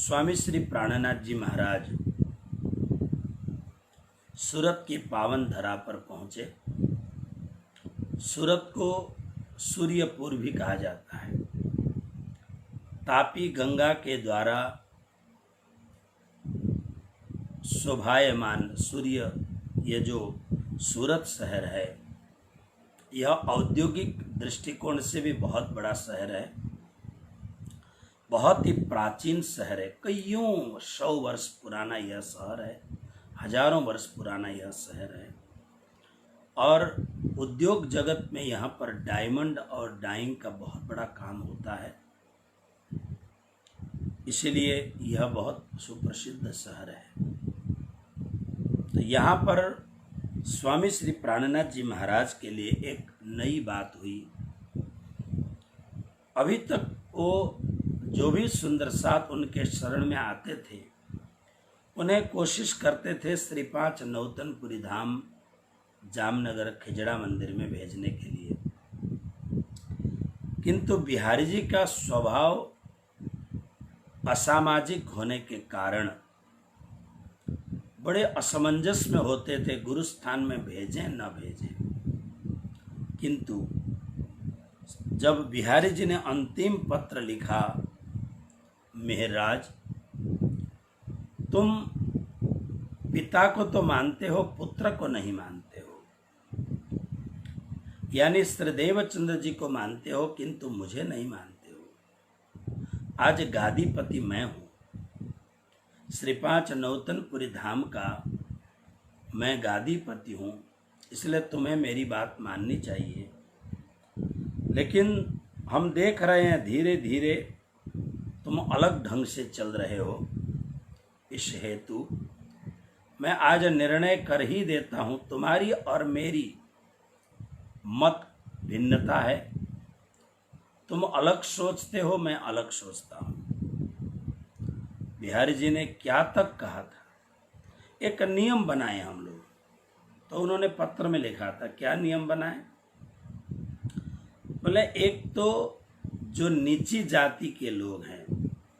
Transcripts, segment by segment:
स्वामी श्री प्राणनाथ जी महाराज सूरत की पावन धरा पर पहुँचे। सूरत को सूर्यपुर भी कहा जाता है। तापी गंगा के द्वारा शोभायमान सूर्य, ये जो सूरत शहर है, यह औद्योगिक दृष्टिकोण से भी बहुत बड़ा शहर है। बहुत ही प्राचीन शहर है। कईयों सौ वर्ष पुराना यह शहर है, हजारों वर्ष पुराना यह शहर है। और उद्योग जगत में यहाँ पर डायमंड और डाइंग का बहुत बड़ा काम होता है, इसलिए यह बहुत सुप्रसिद्ध शहर है। तो यहाँ पर स्वामी श्री प्राणनाथ जी महाराज के लिए एक नई बात हुई। अभी तक वो जो भी सुंदर साथ उनके शरण में आते थे, उन्हें कोशिश करते थे श्री 5 नौतनपुरी धाम जामनगर खिजड़ा मंदिर में भेजने के लिए, किंतु बिहारी जी का स्वभाव असामाजिक होने के कारण बड़े असमंजस में होते थे, गुरु स्थान में भेजें न भेजें। किंतु जब बिहारी जी ने अंतिम पत्र लिखा, मेहराज तुम पिता को तो मानते हो, पुत्र को नहीं मानते हो, यानी श्रीदेव चंद्र जी को मानते हो किंतु मुझे नहीं मानते हो। आज गादीपति मैं हूँ, श्री 5 नौतनपुरी धाम का मैं गादीपति हूँ, इसलिए तुम्हें मेरी बात माननी चाहिए। लेकिन हम देख रहे हैं धीरे धीरे तुम अलग ढंग से चल रहे हो, इस हेतु मैं आज निर्णय कर ही देता हूँ। तुम्हारी और मेरी मत भिन्नता है, तुम अलग सोचते हो, मैं अलग सोचता हूँ। बिहारी जी ने क्या तक कहा था, एक नियम बनाए हम लोग। तो उन्होंने पत्र में लिखा था, क्या नियम बनाए? बोले एक तो जो नीची जाति के लोग हैं,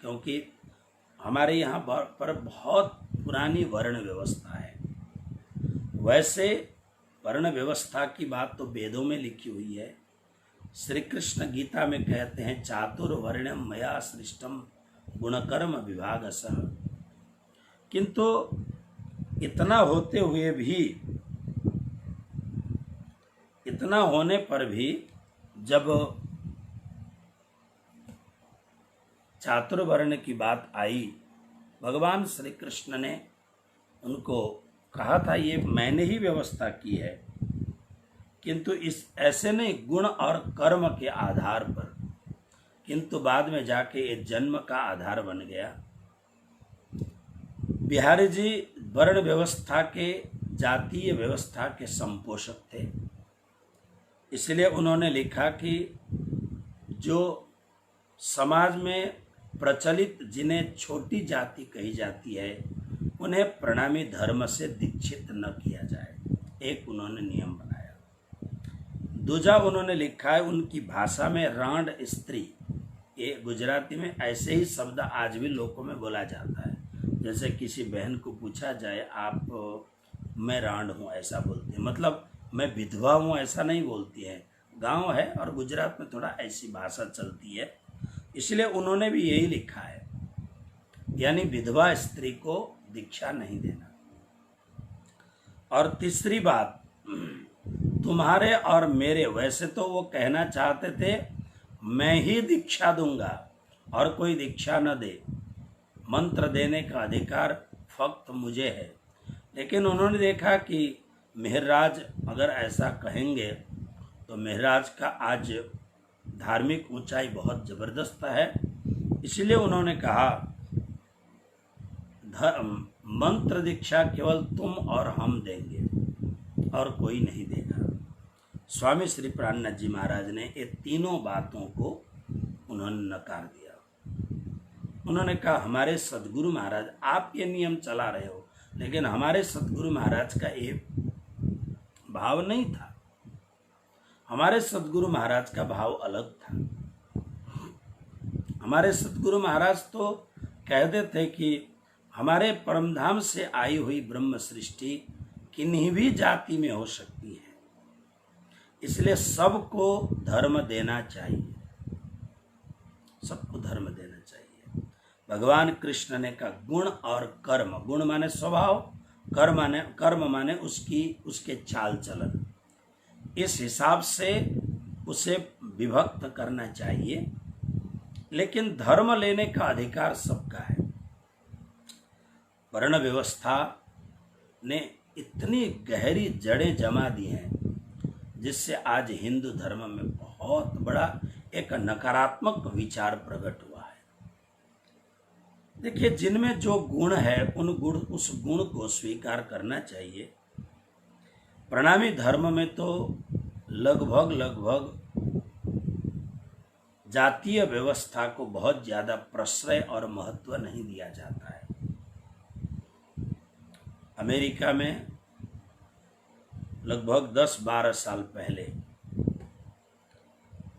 क्योंकि हमारे यहाँ पर बहुत पुरानी वर्ण व्यवस्था है। वैसे वर्ण व्यवस्था की बात तो वेदों में लिखी हुई है। श्री कृष्ण गीता में कहते हैं, चातुर्वर्ण्यम मया सृष्टम गुणकर्म विभागशः। किंतु इतना होते हुए भी, इतना होने पर भी जब चातुर्वर्ण की बात आई, भगवान श्री कृष्ण ने उनको कहा था ये मैंने ही व्यवस्था की है, किंतु इस ऐसे नहीं गुण और कर्म के आधार पर, किंतु बाद में जाके ये जन्म का आधार बन गया। बिहारी जी वर्ण व्यवस्था के, जातीय व्यवस्था के संपोषक थे, इसलिए उन्होंने लिखा कि जो समाज में प्रचलित, जिन्हें छोटी जाति कही जाती है, उन्हें प्रणामी धर्म से दीक्षित न किया जाए। एक उन्होंने नियम बनाया। दूसरा उन्होंने लिखा है, उनकी भाषा में रांड स्त्री, ये गुजराती में ऐसे ही शब्द आज भी लोगों में बोला जाता है। जैसे किसी बहन को पूछा जाए, आप मैं रांड हूँ, ऐसा बोलते हैं, मतलब मैं विधवा हूँ ऐसा नहीं बोलती है। गांव है और गुजरात में थोड़ा ऐसी भाषा चलती है, इसलिए उन्होंने भी यही लिखा है, यानी विधवा स्त्री को दीक्षा नहीं देना। और तीसरी बात, तुम्हारे और मेरे, वैसे तो वो कहना चाहते थे मैं ही दीक्षा दूंगा और कोई दीक्षा न दे, मंत्र देने का अधिकार फक्त मुझे है। लेकिन उन्होंने देखा कि मेहराज अगर ऐसा कहेंगे तो मेहराज का आज धार्मिक ऊंचाई बहुत ज़बरदस्त है, इसलिए उन्होंने कहा मंत्र दीक्षा केवल तुम और हम देंगे और कोई नहीं देगा। स्वामी श्री प्राणनाथ जी महाराज ने ये तीनों बातों को उन्होंने नकार दिया। उन्होंने कहा हमारे सदगुरु महाराज, आप ये नियम चला रहे हो, लेकिन हमारे सदगुरु महाराज का ये भाव नहीं था। हमारे सदगुरु महाराज का भाव अलग था। हमारे सदगुरु महाराज तो कहते थे कि हमारे परमधाम से आई हुई ब्रह्म सृष्टि किन्हीं भी जाति में हो सकती है, इसलिए सबको धर्म देना चाहिए, सबको धर्म देना चाहिए। भगवान कृष्ण ने कहा गुण और कर्म, गुण माने स्वभाव, कर्म माने उसके चाल चलन, इस हिसाब से उसे विभक्त करना चाहिए, लेकिन धर्म लेने का अधिकार सबका है। वर्ण व्यवस्था ने इतनी गहरी जड़ें जमा दी हैं जिससे आज हिंदू धर्म में बहुत बड़ा एक नकारात्मक विचार प्रकट हुआ है। देखिए, जिनमें जो गुण है उस गुण को स्वीकार करना चाहिए। प्रणामी धर्म में तो लगभग जातीय व्यवस्था को बहुत ज़्यादा प्रश्रय और महत्व नहीं दिया जाता है। अमेरिका में लगभग 10-12 साल पहले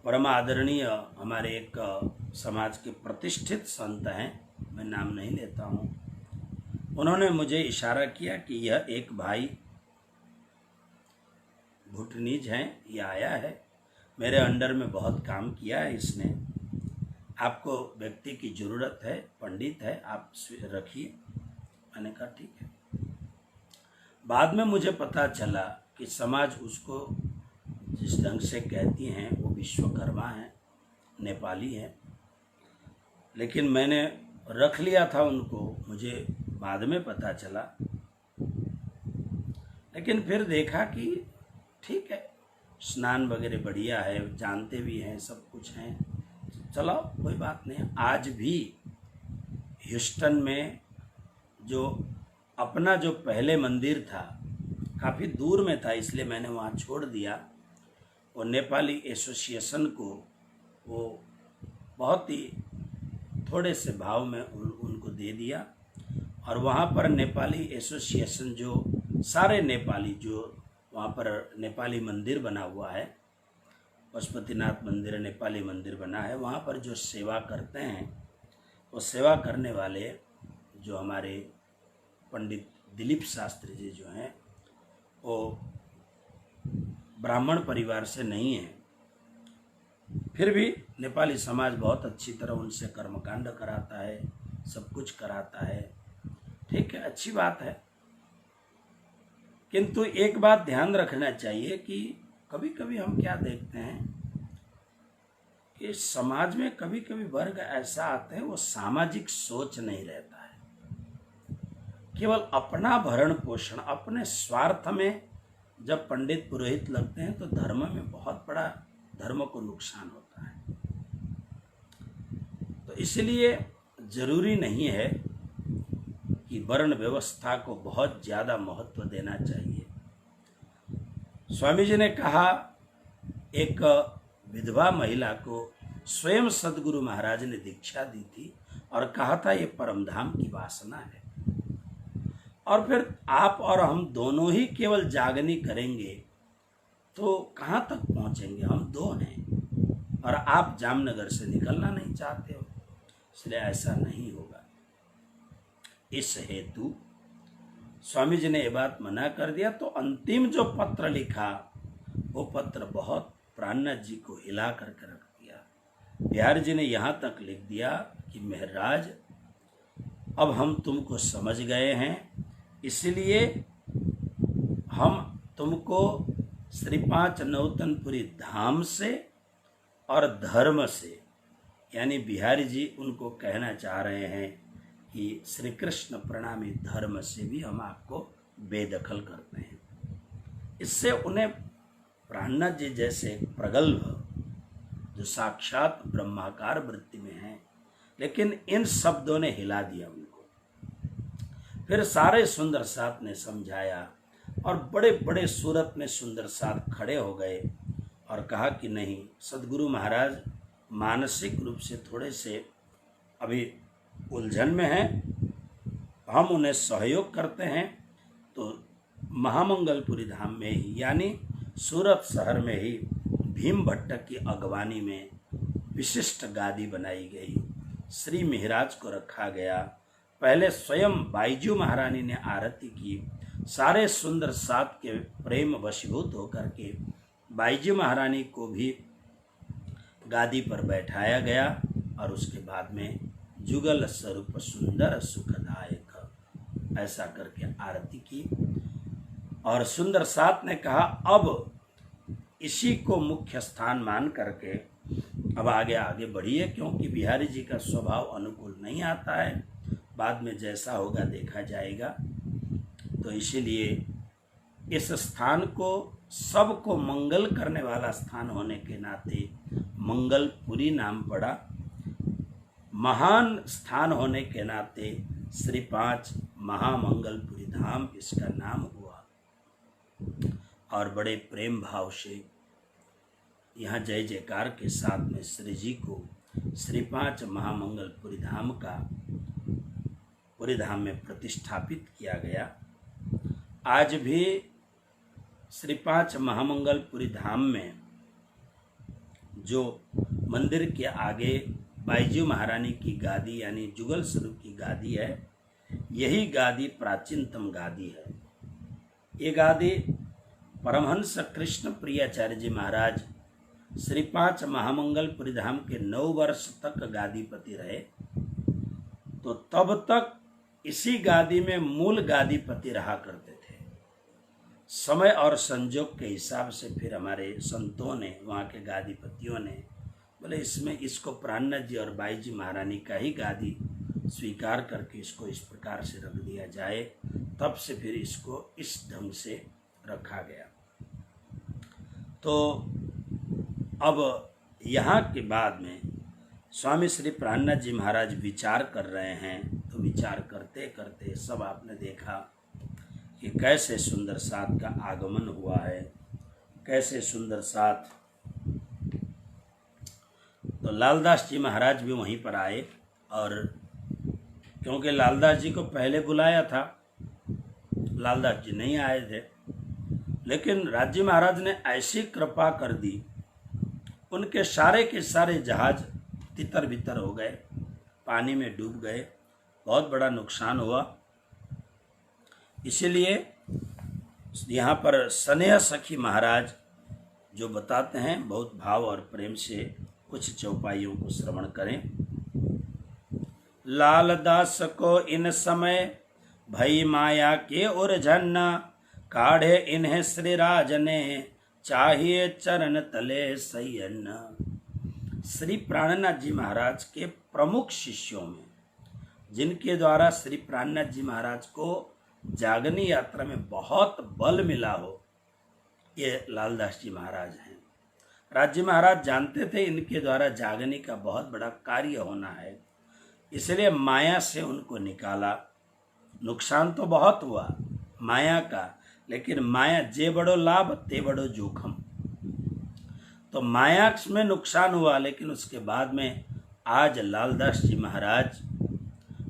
परम आदरणीय हमारे एक समाज के प्रतिष्ठित संत हैं, मैं नाम नहीं लेता हूँ, उन्होंने मुझे इशारा किया कि यह एक भाई भूटनीज हैं, ये आया है, मेरे अंडर में बहुत काम किया है इसने, आपको व्यक्ति की ज़रूरत है, पंडित है, आप रखिए। मैंने कहा ठीक है। बाद में मुझे पता चला कि समाज उसको जिस ढंग से कहती हैं वो विश्वकर्मा है, नेपाली है, लेकिन मैंने रख लिया था उनको, मुझे बाद में पता चला। लेकिन फिर देखा कि ठीक है, स्नान वगैरह बढ़िया है, जानते भी हैं, सब कुछ हैं, चलो कोई बात नहीं। आज भी ह्यूस्टन में जो अपना जो पहले मंदिर था काफ़ी दूर में था, इसलिए मैंने वहाँ छोड़ दिया। वो नेपाली एसोसिएशन को वो बहुत ही थोड़े से भाव में उनको दे दिया, और वहाँ पर नेपाली एसोसिएशन जो सारे नेपाली जो वहाँ पर नेपाली मंदिर बना हुआ है, पशुपतिनाथ मंदिर नेपाली मंदिर बना है, वहाँ पर जो सेवा करते हैं वो सेवा करने वाले जो हमारे पंडित दिलीप शास्त्री जी जो हैं वो ब्राह्मण परिवार से नहीं है, फिर भी नेपाली समाज बहुत अच्छी तरह उनसे कर्मकांड कराता है, सब कुछ कराता है, ठीक है, अच्छी बात है। किंतु एक बात ध्यान रखना चाहिए कि कभी कभी हम क्या देखते हैं कि समाज में कभी कभी वर्ग ऐसा आते हैं वो सामाजिक सोच नहीं रहता है, केवल अपना भरण पोषण, अपने स्वार्थ में जब पंडित पुरोहित लगते हैं तो धर्म में बहुत बड़ा धर्म को नुकसान होता है। तो इसलिए जरूरी नहीं है कि वर्ण व्यवस्था को बहुत ज़्यादा महत्व देना चाहिए। स्वामी जी ने कहा, एक विधवा महिला को स्वयं सदगुरु महाराज ने दीक्षा दी थी और कहा था ये परमधाम की वासना है, और फिर आप और हम दोनों ही केवल जागनी करेंगे तो कहाँ तक पहुँचेंगे? हम दो हैं और आप जामनगर से निकलना नहीं चाहते हो, इसलिए ऐसा नहीं होगा। इस हेतु स्वामी जी ने ये बात मना कर दिया। तो अंतिम जो पत्र लिखा वो पत्र बहुत प्राणनाथ जी को हिला करके रख दिया। बिहारी जी ने यहाँ तक लिख दिया कि महराज, अब हम तुमको समझ गए हैं, इसलिए हम तुमको श्री 5 नौतनपुरी धाम से और धर्म से, यानी बिहारी जी उनको कहना चाह रहे हैं कि श्री कृष्ण प्रणामी धर्म से भी हम आपको बेदखल करते हैं। इससे उन्हें प्राणनाथ जी जैसे प्रगल्भ जो साक्षात ब्रह्माकार वृत्ति में हैं, लेकिन इन शब्दों ने हिला दिया उनको। फिर सारे सुंदर साथ ने समझाया और बड़े बड़े सूरत में सुंदर साथ खड़े हो गए और कहा कि नहीं, सदगुरु महाराज मानसिक रूप से थोड़े से अभी उलझन में हैं, हम उन्हें सहयोग करते हैं। तो महामंगलपुरी धाम में ही, यानी सूरत शहर में ही भीम भट्ट की अगवानी में विशिष्ट गादी बनाई गई श्री महाराज को रखा गया। पहले स्वयं बाईजू महारानी ने आरती की। सारे सुंदर सात के प्रेम वशीभूत होकर के बाईजू महारानी को भी गादी पर बैठाया गया और उसके बाद में जुगल स्वरूप सुंदर सुखदायक ऐसा करके आरती की। और सुंदर सात ने कहा अब इसी को मुख्य स्थान मान करके अब आगे आगे बढ़िए, क्योंकि बिहारी जी का स्वभाव अनुकूल नहीं आता है, बाद में जैसा होगा देखा जाएगा। तो इसीलिए इस स्थान को सबको मंगल करने वाला स्थान होने के नाते मंगलपुरी नाम पड़ा। महान स्थान होने के नाते श्री 5 महामंगलपुरी धाम इसका नाम हुआ। और बड़े प्रेम भाव से यहाँ जय जयकार के साथ में श्री जी को श्री 5 महामंगलपुरी धाम का पूरे धाम में प्रतिष्ठापित किया गया। आज भी श्री 5 महामंगलपुरी धाम में जो मंदिर के आगे बाईजू महारानी की गादी यानी जुगल स्वरूप की गादी है, यही गादी प्राचीनतम गादी है। ये गादी परमहंस कृष्ण प्रियाचार्य जी महाराज श्री 5 महामंगलपुरी धाम के 9 वर्ष तक गादीपति रहे। तो तब तक इसी गादी में मूल गादीपति रहा करते थे। समय और संजोग के हिसाब से फिर हमारे संतों ने, वहाँ के गादीपतियों ने बोले इसमें इसको प्राणनाथ जी और बाईजी महारानी का ही गादी स्वीकार करके इसको इस प्रकार से रख दिया जाए। तब से फिर इसको इस ढंग से रखा गया। तो अब यहाँ के बाद में स्वामी श्री प्राणनाथ जी महाराज विचार कर रहे हैं। तो विचार करते करते सब आपने देखा कि कैसे सुंदर साथ का आगमन हुआ है, कैसे सुंदर साथ। तो लालदास जी महाराज भी वहीं पर आए, और क्योंकि लालदास जी को पहले बुलाया था, लालदास जी नहीं आए थे, लेकिन राजी महाराज ने ऐसी कृपा कर दी, उनके सारे के सारे जहाज तितर बितर हो गए, पानी में डूब गए, बहुत बड़ा नुकसान हुआ। इसीलिए यहाँ पर स्नेह सखी महाराज जो बताते हैं, बहुत भाव और प्रेम से कुछ चौपाइयों को श्रवण करें। लालदास को इन समय भई माया के उर्झन, काढ़े इन्हें श्री राज ने चाहिए चरण तले सयन। श्री प्राणनाथ जी महाराज के प्रमुख शिष्यों में, जिनके द्वारा श्री प्राणनाथ जी महाराज को जागनी यात्रा में बहुत बल मिला हो, ये लालदास जी महाराज हैं। राज्य महाराज जानते थे इनके द्वारा जागनी का बहुत बड़ा कार्य होना है, इसलिए माया से उनको निकाला। नुकसान तो बहुत हुआ माया का, लेकिन माया जे बड़ो लाभ ते बड़ो जोखम। तो माया में नुकसान हुआ, लेकिन उसके बाद में आज लालदास जी महाराज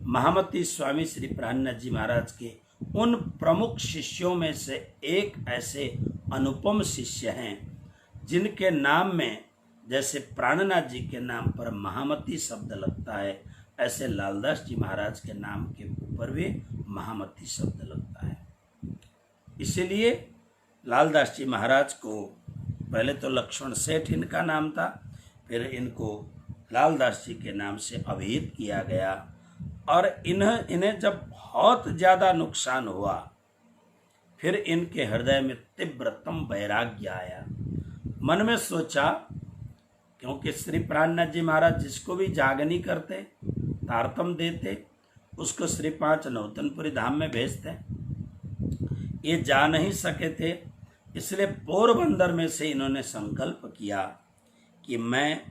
महामती स्वामी श्री प्राणनाथ जी महाराज के उन प्रमुख शिष्यों में से एक ऐसे अनुपम शिष्य हैं जिनके नाम में जैसे प्राणनाथ जी के नाम पर महामती शब्द लगता है, ऐसे लालदास जी महाराज के नाम के ऊपर भी महामती शब्द लगता है। इसीलिए लालदास जी महाराज को पहले तो लक्ष्मण सेठ इनका नाम था, फिर इनको लालदास जी के नाम से अभिहित किया गया। और इन्हें जब बहुत ज़्यादा नुकसान हुआ, फिर इनके हृदय में तीव्रतम वैराग्य आया। मन में सोचा, क्योंकि श्री प्राणनाथ जी महाराज जिसको भी जागनी करते, तारतम देते, उसको श्री 5 नौतनपुरी धाम में भेजते। ये जा नहीं सके थे, इसलिए पोरबंदर में से इन्होंने संकल्प किया कि मैं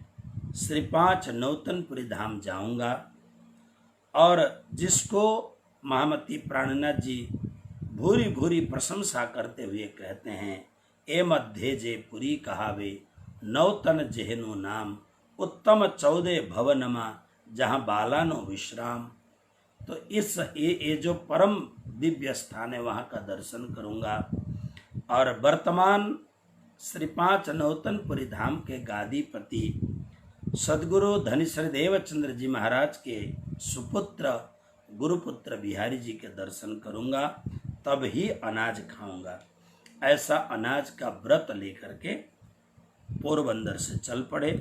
श्री 5 नौतनपुरी धाम जाऊंगा। और जिसको महामती प्राणनाथ जी भूरी भूरी प्रशंसा करते हुए कहते हैं, ए मध्य जे पुरी कहावे नौतन जेहनु नाम, उत्तम 14 भवनमा जहाँ बालानो विश्राम। तो इस ये जो परम दिव्य स्थान है वहाँ का दर्शन करूँगा। और वर्तमान श्री 5 नौतनपुरी धाम के गादीपति सदगुरु धनी श्री देवचंद्र जी महाराज के सुपुत्र गुरुपुत्र बिहारी जी के दर्शन करूंगा, तब ही अनाज खाऊंगा। ऐसा अनाज का व्रत लेकर के पोरबंदर से चल पड़े।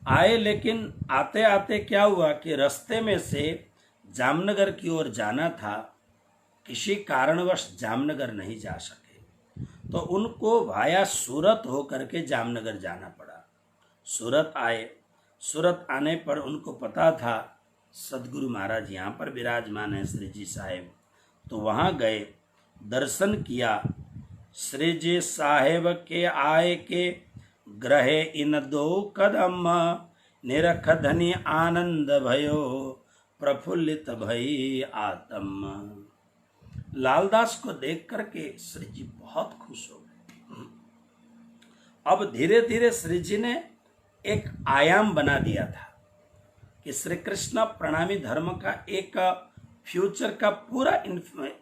आए, लेकिन आते आते क्या हुआ कि रास्ते में से जामनगर की ओर जाना था, किसी कारणवश जामनगर नहीं जा सके, तो उनको वाया सूरत होकर के जामनगर जाना पड़ा। सूरत आए, सूरत आने पर उनको पता था सदगुरु महाराज यहाँ पर विराजमान है श्री जी साहेब, तो वहाँ गए, दर्शन किया। श्री जी साहेब के आए के ग्रहे इन दो कदम, निरख धनी आनंद भयो प्रफुल्लित भई आत्म। लालदास को देख करके श्री जी बहुत खुश हो गए। अब धीरे धीरे श्री जी ने एक आयाम बना दिया था कि श्री कृष्ण प्रणामी धर्म का एक फ्यूचर का पूरा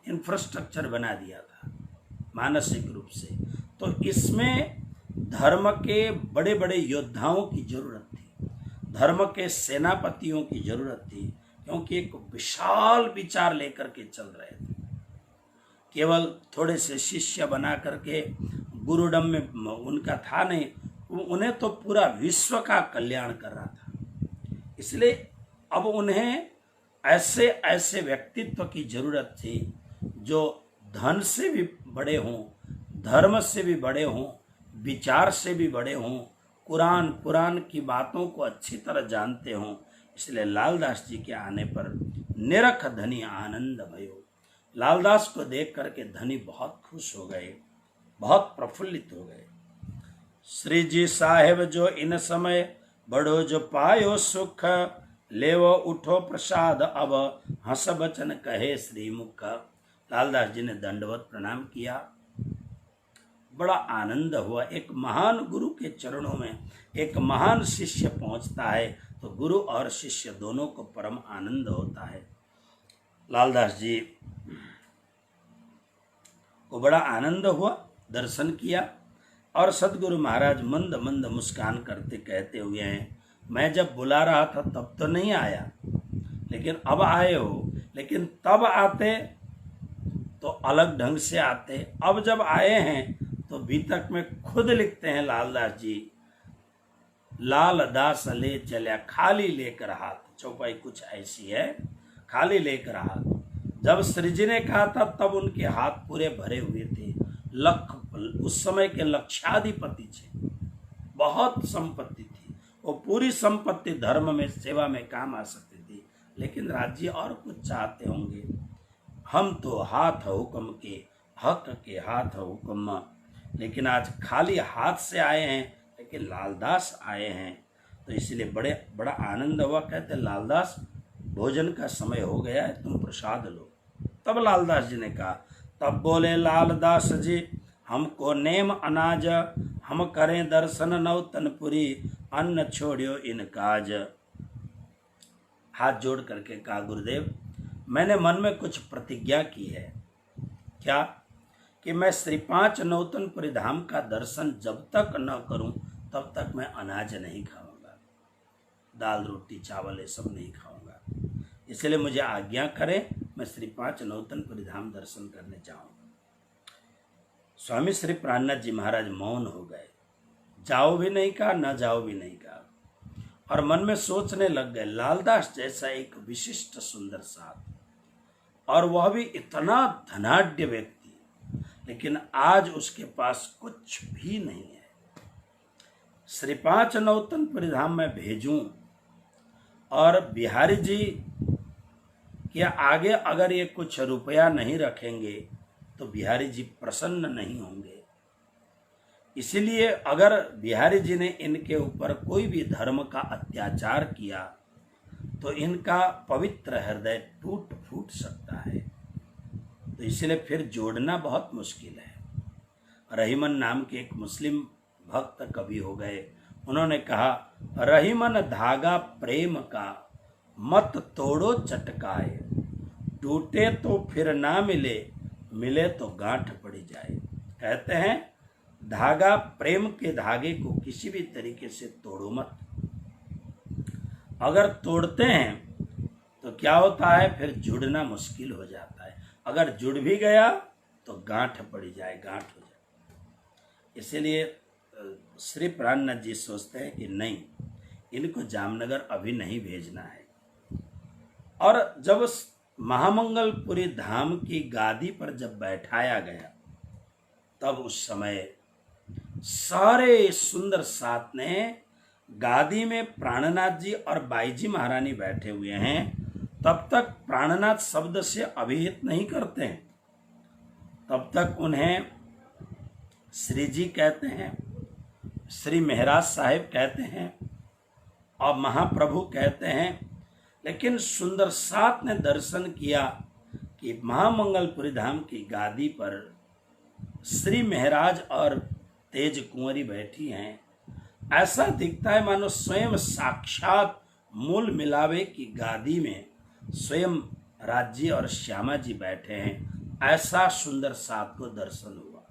इंफ्रास्ट्रक्चर बना दिया था मानसिक रूप से। तो इसमें धर्म के बड़े बड़े योद्धाओं की जरूरत थी, धर्म के सेनापतियों की जरूरत थी, क्योंकि एक विशाल विचार लेकर के चल रहे थे। केवल थोड़े से शिष्य बना करके गुरुडम में उनका था नहीं, उन्हें तो पूरा विश्व का कल्याण कर रहा था। इसलिए अब उन्हें ऐसे ऐसे व्यक्तित्व की जरूरत थी जो धन से भी बड़े हों, धर्म से भी बड़े हों, विचार से भी बड़े हों, कुरान की बातों को अच्छी तरह जानते हों। इसलिए लालदास जी के आने पर निरख धनी आनंद भयो। लालदास को देख करके धनी बहुत खुश हो गए, बहुत प्रफुल्लित हो गए। श्री जी साहेब जो इन समय बड़ो जो पायो सुख, लेवो उठो प्रसाद अब हंस बचन कहे श्रीमुख। लालदास जी ने दंडवत प्रणाम किया, बड़ा आनंद हुआ। एक महान गुरु के चरणों में एक महान शिष्य पहुंचता है तो गुरु और शिष्य दोनों को परम आनंद होता है। लालदास जी को बड़ा आनंद हुआ, दर्शन किया, और सदगुरु महाराज मंद मंद मुस्कान करते कहते हुए हैं, मैं जब बुला रहा था तब तो नहीं आया, लेकिन अब आए हो। लेकिन तब आते तो अलग ढंग से आते, अब जब आए हैं तो बीतक में खुद लिखते हैं लालदास जी, लाल दास ले चलिया खाली लेकर हाथ। चौपाई कुछ ऐसी है, खाली लेकर हाथ। जब श्री जी ने कहा था तब उनके हाथ पूरे भरे हुए थे। उस समय के लक्षाधिपति थे, बहुत संपत्ति थी, वो पूरी संपत्ति धर्म में सेवा में काम आ सकती थी। लेकिन राज्य और कुछ चाहते होंगे, हम तो हाथ हुक्म के, हक के हाथ हुक्म। लेकिन आज खाली हाथ से आए हैं, लेकिन लालदास आए हैं, तो इसलिए बड़ा आनंद हुआ। कहते लालदास भोजन का समय हो गया है, तुम प्रसाद लो। तब लालदास जी ने कहा, तब बोले लालदास जी, हमको नेम अनाज, हम करें दर्शन नौतनपुरी, अन्न छोड़ियो इन काज। हाथ जोड़ करके कहा, गुरुदेव मैंने मन में कुछ प्रतिज्ञा की है। क्या? कि मैं श्री 5 नौतनपुरी धाम का दर्शन जब तक न करूं तब तक मैं अनाज नहीं खाऊंगा, दाल रोटी चावल ये सब नहीं खाऊंगा। इसलिए मुझे आज्ञा करें, मैं श्री 5 नौतनपुरी धाम दर्शन करने जाऊंगा। स्वामी श्री प्राणनाथ जी महाराज मौन हो गए, जाओ भी नहीं कहा, न जाओ भी नहीं कहा, और मन में सोचने लग गए, लालदास जैसा एक विशिष्ट सुंदर साथ, और वह भी इतना धनाढ्य व्यक्ति, लेकिन आज उसके पास कुछ भी नहीं है। श्री 5 नौतनपुरी धाम में भेजूं और बिहारी जी के आगे अगर ये कुछ रुपया नहीं रखेंगे तो बिहारी जी प्रसन्न नहीं होंगे। इसीलिए अगर बिहारी जी ने इनके ऊपर कोई भी धर्म का अत्याचार किया तो इनका पवित्र हृदय टूट फूट सकता है। तो इसलिए फिर जोड़ना बहुत मुश्किल है। रहीमन नाम के एक मुस्लिम भक्त कवि हो गए, उन्होंने कहा, रहीमन धागा प्रेम का मत तोड़ो चटकाए, टूटे तो फिर ना मिले, मिले तो गांठ पड़ जाए। कहते हैं धागा, प्रेम के धागे को किसी भी तरीके से तोड़ो मत, अगर तोड़ते हैं तो क्या होता है, फिर जुड़ना मुश्किल हो जाता है। अगर जुड़ भी गया तो गांठ पड़ जाए, गांठ हो जाए। इसीलिए श्री प्राणनाथ जी सोचते हैं कि नहीं, इनको जामनगर अभी नहीं भेजना है। और जब महामंगलपुरी धाम की गादी पर जब बैठाया गया, तब उस समय सारे सुंदर साथ ने गादी में प्राणनाथ जी और बाईजी महारानी बैठे हुए हैं, तब तक प्राणनाथ शब्द से अभिहित नहीं करते हैं, तब तक उन्हें श्री जी कहते हैं, श्री महाराज साहिब कहते हैं और महाप्रभु कहते हैं। लेकिन सुंदर साथ ने दर्शन किया कि महामंगलपुरी धाम की गादी पर श्री महाराज और तेज कुंवरी बैठी हैं। ऐसा दिखता है मानो स्वयं साक्षात मूल मिलावे की गादी में स्वयं राज्य और श्यामा जी बैठे हैं। ऐसा सुंदर साथ को दर्शन हुआ।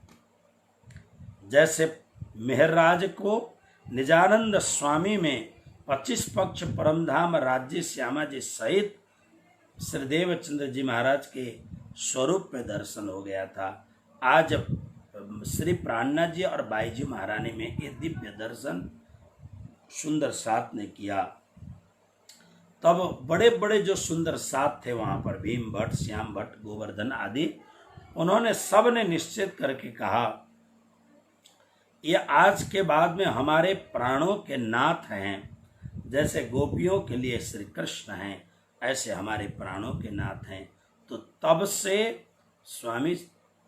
जैसे मेहरराज को निजानंद स्वामी में 25 पक्ष परमधाम राज्य श्यामा जी सहित श्री देवचंद्र जी महाराज के स्वरूप में दर्शन हो गया था। आज श्री प्राणनाथ जी और बाईजी महारानी में ये दिव्य दर्शन सुंदर साथ ने किया। तब बड़े बड़े जो सुंदर साथ थे वहां पर, भीम भट्ट, श्याम भट्ट, गोवर्धन आदि, उन्होंने सब ने निश्चित करके कहा, ये आज के बाद में हमारे प्राणों के नाथ हैं। जैसे गोपियों के लिए श्री कृष्ण हैं, ऐसे हमारे प्राणों के नाथ हैं। तो तब से स्वामी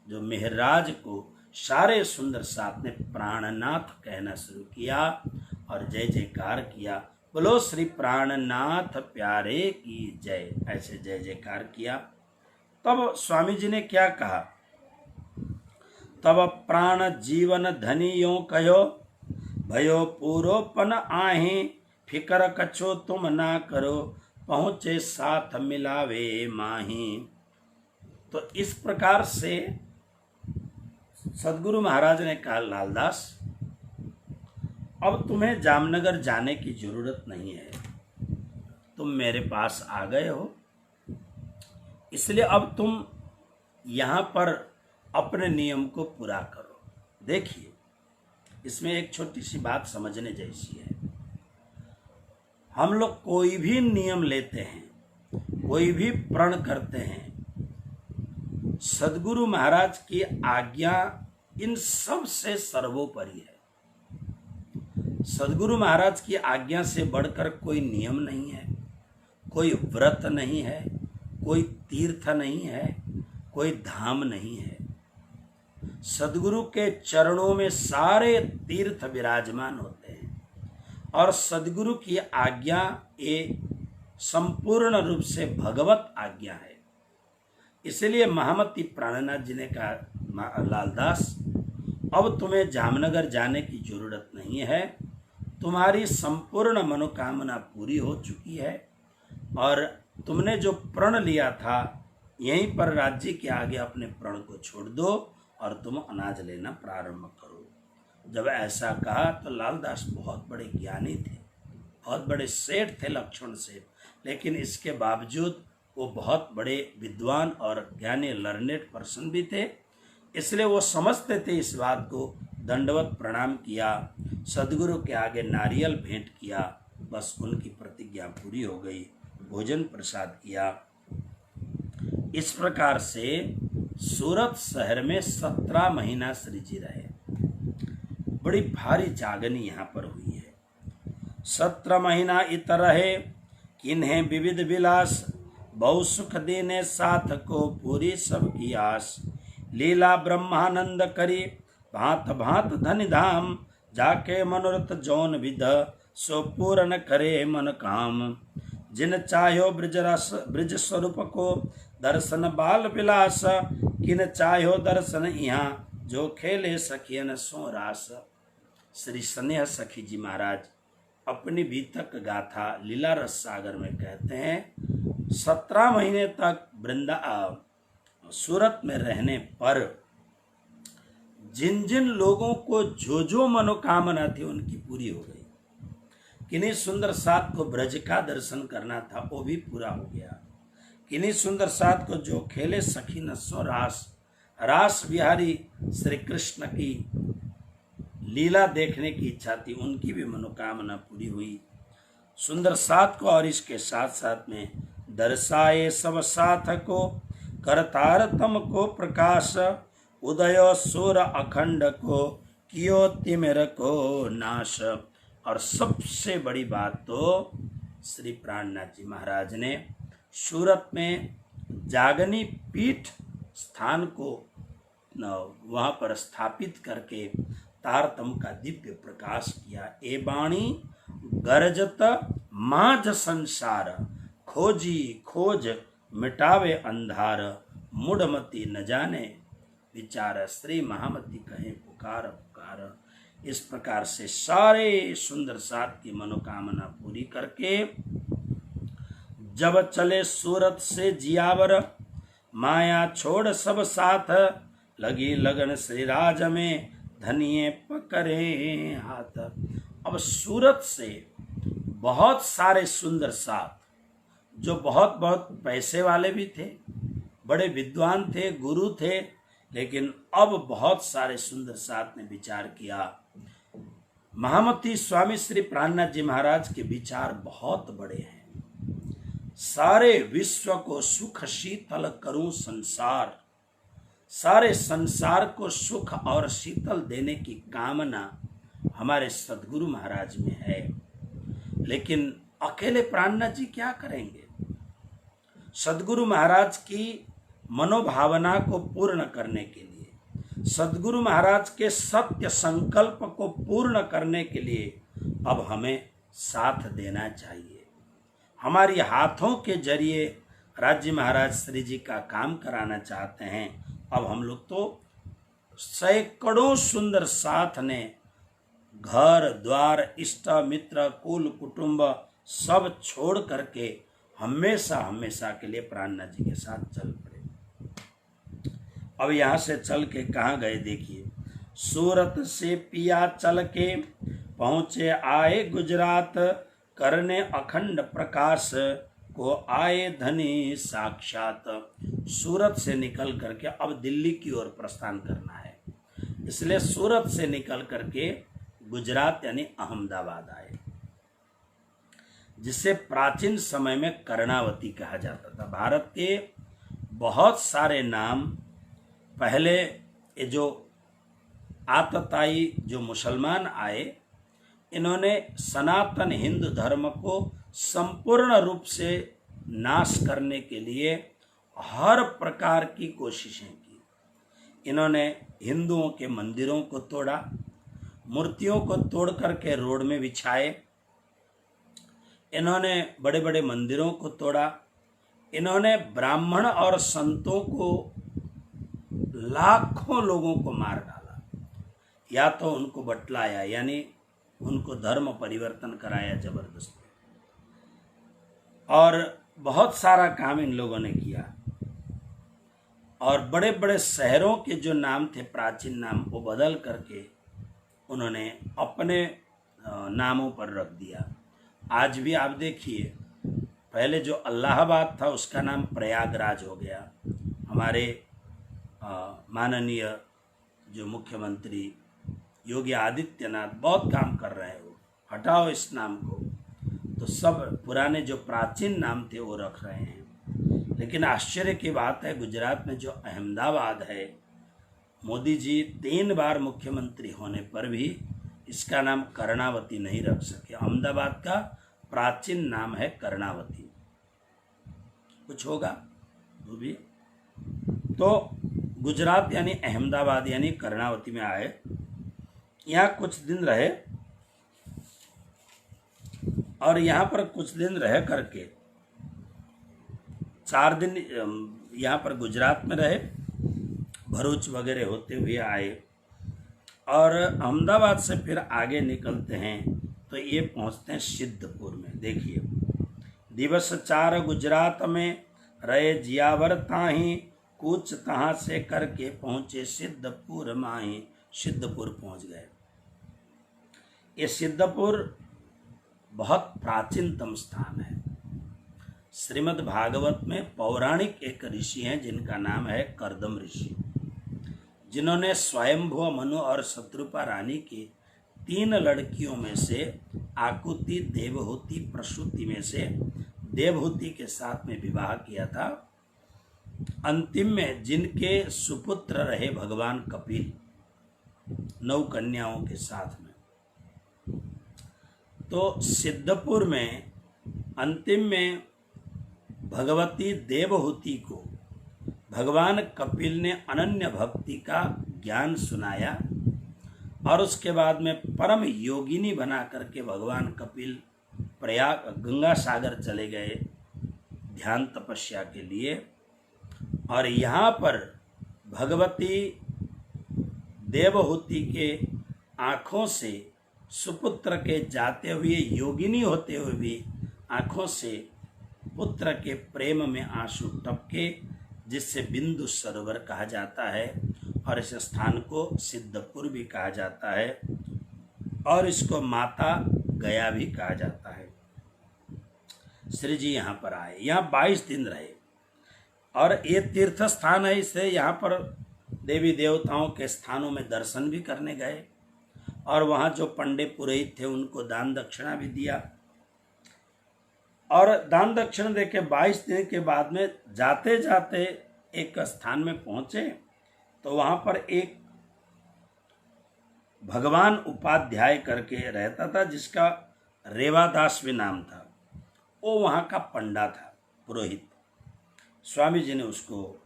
जो मेहरराज को सारे सुंदर साथ ने प्राणनाथ कहना शुरू किया और जय जयकार किया। बोलो श्री प्राणनाथ प्यारे की जय, ऐसे जय जयकार किया। तब स्वामी जी ने क्या कहा, तब प्राण जीवन धनियों कहो, भयो पूरोपन आही, फिकर कछो तुम ना करो, पहुँचे साथ मिलावे माही। तो इस प्रकार से सदगुरु महाराज ने कहा, लालदास अब तुम्हें जामनगर जाने की जरूरत नहीं है, तुम मेरे पास आ गए हो, इसलिए अब तुम यहाँ पर अपने नियम को पूरा करो। देखिए, इसमें एक छोटी सी बात समझने जैसी है। हम लोग कोई भी नियम लेते हैं, कोई भी प्रण करते हैं, सदगुरु महाराज की आज्ञा इन सब से सर्वोपरि है। सदगुरु महाराज की आज्ञा से बढ़कर कोई नियम नहीं है, कोई व्रत नहीं है, कोई तीर्थ नहीं है, कोई धाम नहीं है। सदगुरु के चरणों में सारे तीर्थ विराजमान होते हैं और सदगुरु की आज्ञा ये संपूर्ण रूप से भगवत आज्ञा है। इसलिए महामती प्राणनाथ जी ने कहा, लालदास अब तुम्हें जामनगर जाने की जरूरत नहीं है, तुम्हारी संपूर्ण मनोकामना पूरी हो चुकी है और तुमने जो प्रण लिया था यहीं पर राज्य के आगे अपने प्रण को छोड़ दो और तुम अनाज लेना प्रारंभ करो। जब ऐसा कहा तो लालदास बहुत बड़े ज्ञानी थे, बहुत बड़े सेठ थे, लक्ष्मण सेठ, लेकिन इसके बावजूद वो बहुत बड़े विद्वान और ज्ञानी लर्नेड पर्सन भी थे। इसलिए वो समझते थे इस बात को, दंडवत प्रणाम किया, सदगुरु के आगे नारियल भेंट किया, बस उनकी प्रतिज्ञा पूरी हो गई, भोजन प्रसाद किया। इस प्रकार से सूरत शहर में 17 महीना श्री जी रहे। बड़ी भारी जागनी यहाँ पर हुई है। 17 महीना इत रहे, किन्हें विविध विलास, बहु सुख देने साथ को पूरी सबकी आस। लीला ब्रह्मानंद करी, भांत भांत धनि धाम, जाके मनोरथ जौन विध, सो पूर्ण करे मन काम। जिन चाह्यो ब्रज रस ब्रज स्वरूप को, दर्शन बाल विलास, किन चाह्यो दर्शन यहाँ, जो खेले सखियन सो रास। श्री स्नेह सखी जी महाराज अपनी बीतक गाथा लीला रस सागर में कहते हैं, 17 महीने तक सूरत में रहने पर जिन जिन लोगों को जो जो मनोकामना थी उनकी पूरी हो गई। किन्हीं सुंदर साथ को ब्रज का दर्शन करना था, वो भी पूरा हो गया। किन्हीं सुंदर साथ को जो खेले सखी नसों रास, रास बिहारी श्री कृष्ण की लीला देखने की इच्छा थी, उनकी भी मनोकामना पूरी हुई। सुंदर साथ को और इसके साथ साथ में दर्शाए सब साथ को, करतार तम को प्रकाश, उदय सूर अखंड को, कियो तिमिर को नाश। और सबसे बड़ी बात तो श्री प्राणनाथ जी महाराज ने सूरत में जागनी पीठ स्थान को वहाँ पर स्थापित करके तारतम का दिव्य प्रकाश किया। ए बाणी गरजत माझ संसार, खोजी खोज मिटावे अंधार, मुड़मती न जाने विचार, श्री महामती कहे पुकार पुकार। इस प्रकार से सारे सुंदर साथ की मनोकामना पूरी करके जब चले सूरत से जियावर, माया छोड़ सब साथ, लगी लगन श्री राज में, धनिये पकड़े हाथ। अब सूरत से बहुत सारे सुंदर साथ जो बहुत बहुत पैसे वाले भी थे, बड़े विद्वान थे, गुरु थे, लेकिन अब बहुत सारे सुंदर साथ ने विचार किया। महामती स्वामी श्री प्राणनाथ जी महाराज के विचार बहुत बड़े हैं। सारे विश्व को सुख शीतल करूं संसार, सारे संसार को सुख और शीतल देने की कामना हमारे सदगुरु महाराज में है। लेकिन अकेले प्राणनाथ जी क्या करेंगे? सदगुरु महाराज की मनोभावना को पूर्ण करने के लिए, सदगुरु महाराज के सत्य संकल्प को पूर्ण करने के लिए अब हमें साथ देना चाहिए। हमारी हाथों के जरिए राज्य महाराज श्री जी का काम कराना चाहते हैं। अब हम लोग तो सैकड़ों सुंदर साथ ने घर द्वार इष्ट मित्र कुल कुटुंब सब छोड़ करके हमेशा हमेशा के लिए प्राणनाथ जी के साथ चल पड़े। अब यहाँ से चल के कहाँ गए देखिए। सूरत से पिया चल के पहुँचे आए गुजरात, करने अखंड प्रकाश को आए धनी साक्षात। सूरत से निकल करके अब दिल्ली की ओर प्रस्थान करना है, इसलिए सूरत से निकल करके गुजरात यानी अहमदाबाद आए, जिसे प्राचीन समय में कर्णावती कहा जाता था। भारत के बहुत सारे नाम पहले ये जो आतताई जो मुसलमान आए, इन्होंने सनातन हिंदू धर्म को संपूर्ण रूप से नाश करने के लिए हर प्रकार की कोशिशें की। इन्होंने हिंदुओं के मंदिरों को तोड़ा, मूर्तियों को तोड़ करके रोड में बिछाए, इन्होंने बड़े बड़े मंदिरों को तोड़ा, इन्होंने ब्राह्मण और संतों को लाखों लोगों को मार डाला, या तो उनको बटलाया यानी उनको धर्म परिवर्तन कराया जबरदस्ती, और बहुत सारा काम इन लोगों ने किया। और बड़े बड़े शहरों के जो नाम थे प्राचीन नाम, वो बदल करके उन्होंने अपने नामों पर रख दिया। आज भी आप देखिए, पहले जो इलाहाबाद था उसका नाम प्रयागराज हो गया। हमारे माननीय जो मुख्यमंत्री योगी आदित्यनाथ बहुत काम कर रहे हैं, वो हटाओ इस नाम को, तो सब पुराने जो प्राचीन नाम थे वो रख रहे हैं। लेकिन आश्चर्य की बात है, गुजरात में जो अहमदाबाद है, मोदी जी 3 बार मुख्यमंत्री होने पर भी इसका नाम कर्णावती नहीं रख सके। अहमदाबाद का प्राचीन नाम है कर्णावती। कुछ होगा वो भी। तो गुजरात यानी अहमदाबाद यानी कर्णावती में आए, यहाँ कुछ दिन रहे, और यहाँ पर कुछ दिन रह करके 4 दिन यहाँ पर गुजरात में रहे, भरूच वगैरह होते हुए आए, और अहमदाबाद से फिर आगे निकलते हैं तो ये पहुँचते हैं सिद्धपुर में। देखिए, दिवस 4 गुजरात में रहे जियावर ताही, कूच तहाँ से करके पहुँचे सिद्धपुर माही। सिद्धपुर पहुँच गए। ये सिद्धपुर बहुत प्राचीनतम स्थान है। श्रीमद् भागवत में पौराणिक एक ऋषि हैं जिनका नाम है कर्दम ऋषि, जिन्होंने स्वयंभुव मनु और शत्रुपा रानी की 3 लड़कियों में से आकुति, देवहूति, प्रसूति में से देवहूति के साथ में विवाह किया था। अंतिम में जिनके सुपुत्र रहे भगवान कपिल 9 कन्याओं के साथ में, तो सिद्धपुर में अंतिम में भगवती देवहूति को भगवान कपिल ने अनन्य भक्ति का ज्ञान सुनाया और उसके बाद में परम योगिनी बना करके भगवान कपिल प्रयाग गंगा सागर चले गए ध्यान तपस्या के लिए। और यहाँ पर भगवती देवहूति के आँखों से सुपुत्र के जाते हुए, योगिनी होते हुए भी आँखों से पुत्र के प्रेम में आंसू टपके, जिससे बिंदु सरोवर कहा जाता है और इस स्थान को सिद्धपुर भी कहा जाता है और इसको माता गया भी कहा जाता है। श्री जी यहाँ पर आए, यहाँ 22 दिन रहे और ये तीर्थ स्थान है, इससे यहाँ पर देवी देवताओं के स्थानों में दर्शन भी करने गए और वहाँ जो पंडित पुरोहित थे उनको दान दक्षिणा भी दिया। और दान दक्षिणा देके 22 दिन के बाद में जाते जाते एक स्थान में पहुँचे तो वहाँ पर एक भगवान उपाध्याय करके रहता था जिसका रेवादास भी नाम था। वो वहाँ का पंडा था, पुरोहित। स्वामी जी ने उसको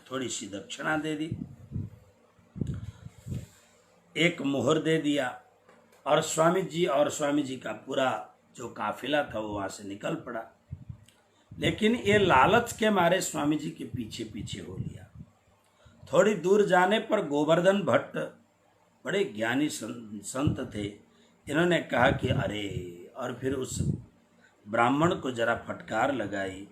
थोड़ी सी दक्षिणा दे दी, एक मोहर दे दिया और स्वामी जी का पूरा जो काफिला था वो वहाँ से निकल पड़ा। लेकिन ये लालच के मारे स्वामी जी के पीछे पीछे हो लिया। थोड़ी दूर जाने पर गोवर्धन भट्ट बड़े ज्ञानी संत थे, इन्होंने कहा कि अरे, और फिर उस ब्राह्मण को जरा फटकार लगाई।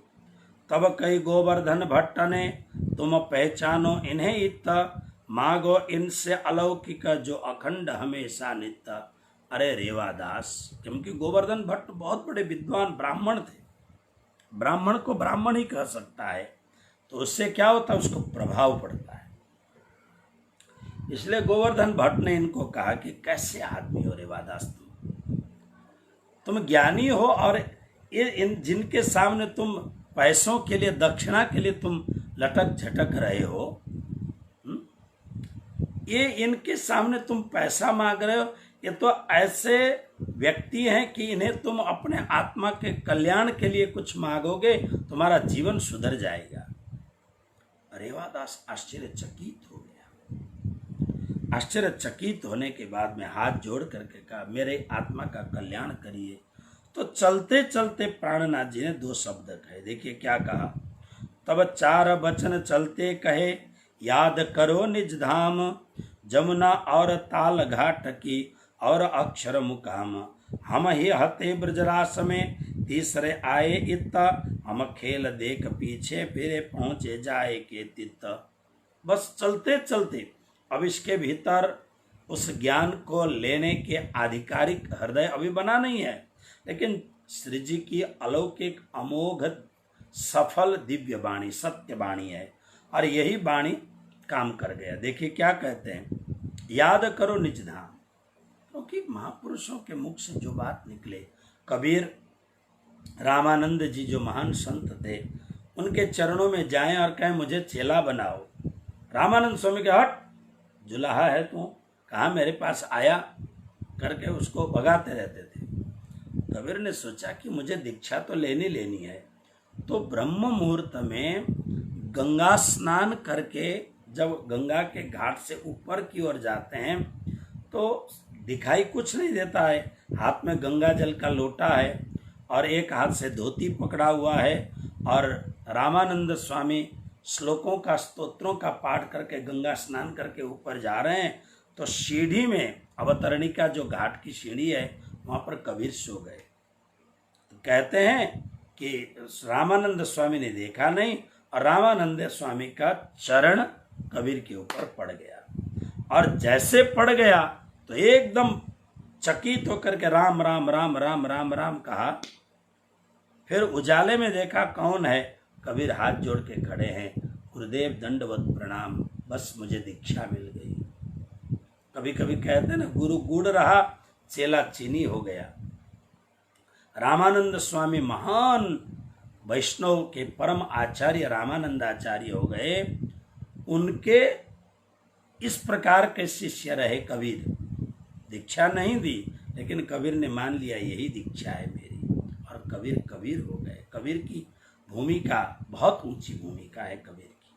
तब कई गोवर्धन भट्ट ने, तुम पहचानो इन्हें इत्ता, मांगो इनसे अलौकिक जो अखंड हमेशा नित्य। अरे रेवादास, क्योंकि गोवर्धन भट्ट बहुत बड़े विद्वान ब्राह्मण थे, ब्राह्मण को ब्राह्मण ही कह सकता है, तो उससे क्या होता है, उसको प्रभाव पड़ता है। इसलिए गोवर्धन भट्ट ने इनको कहा कि कैसे आदमी हो रेवादास, तुम ज्ञानी हो और इन जिनके सामने तुम पैसों के लिए, दक्षिणा के लिए तुम लटक झटक रहे हो, ये इनके सामने तुम पैसा मांग रहे हो। ये तो ऐसे व्यक्ति हैं कि इन्हें तुम अपने आत्मा के कल्याण के लिए कुछ मांगोगे, तुम्हारा जीवन सुधर जाएगा। रेवादास आश्चर्यचकित हो गया। आश्चर्यचकित होने के बाद में हाथ जोड़ करके कहा, मेरे आत्मा का कल्याण करिए। तो चलते चलते प्राणनाथ जी ने 2 शब्द कहे। देखिए क्या कहा, तब 4 वचन चलते कहे, याद करो निज धाम, जमुना और ताल घाट की और अक्षर मुकाम। हम ही हते ब्रजरास में, तीसरे आए इत्ता, हम खेल देख पीछे फिरे, पहुँचे जाए के तित्त। बस चलते चलते अब इसके भीतर उस ज्ञान को लेने के आधिकारिक हृदय अभी बना नहीं है, लेकिन श्री जी की अलौकिक अमोघ सफल दिव्य वाणी, सत्य वाणी है और यही वाणी काम कर गया। देखिए क्या कहते हैं, याद करो निज धाम, क्योंकि महापुरुषों के मुख से जो बात निकले, कबीर, रामानंद जी जो महान संत थे, उनके चरणों में जाएं और कहें मुझे चेला बनाओ। रामानंद स्वामी के हट जुलाहा है तू, कहाँ मेरे पास आया करके उसको भगाते रहते थे। कबीर ने सोचा कि मुझे दीक्षा तो लेनी है, तो ब्रह्म मुहूर्त में गंगा स्नान करके जब गंगा के घाट से ऊपर की ओर जाते हैं तो दिखाई कुछ नहीं देता है, हाथ में गंगा जल का लोटा है और एक हाथ से धोती पकड़ा हुआ है और रामानंद स्वामी श्लोकों का, स्तोत्रों का पाठ करके गंगा स्नान करके ऊपर जा रहे हैं। तो सीढ़ी में, अवतरणिका जो घाट की सीढ़ी है, वहाँ पर कबीर सो गए। तो कहते हैं कि रामानंद स्वामी ने देखा नहीं और रामानंद स्वामी का चरण कबीर के ऊपर पड़ गया और जैसे पड़ गया तो एकदम चकित होकर के राम राम राम राम राम राम कहा। फिर उजाले में देखा कौन है। कबीर हाथ जोड़ के खड़े हैं, गुरुदेव दंडवत प्रणाम, बस मुझे दीक्षा मिल गई। कभी कभी कहते ना, गुरु गुड़ रहा चेला चीनी हो गया। रामानंद स्वामी महान वैष्णव के परम आचार्य रामानंद आचार्य हो गए। उनके इस प्रकार के शिष्य रहे कबीर। दीक्षा नहीं दी, लेकिन कबीर ने मान लिया यही दीक्षा है मेरी, और कबीर कबीर हो गए। कबीर की भूमिका बहुत ऊंची भूमिका है कबीर की,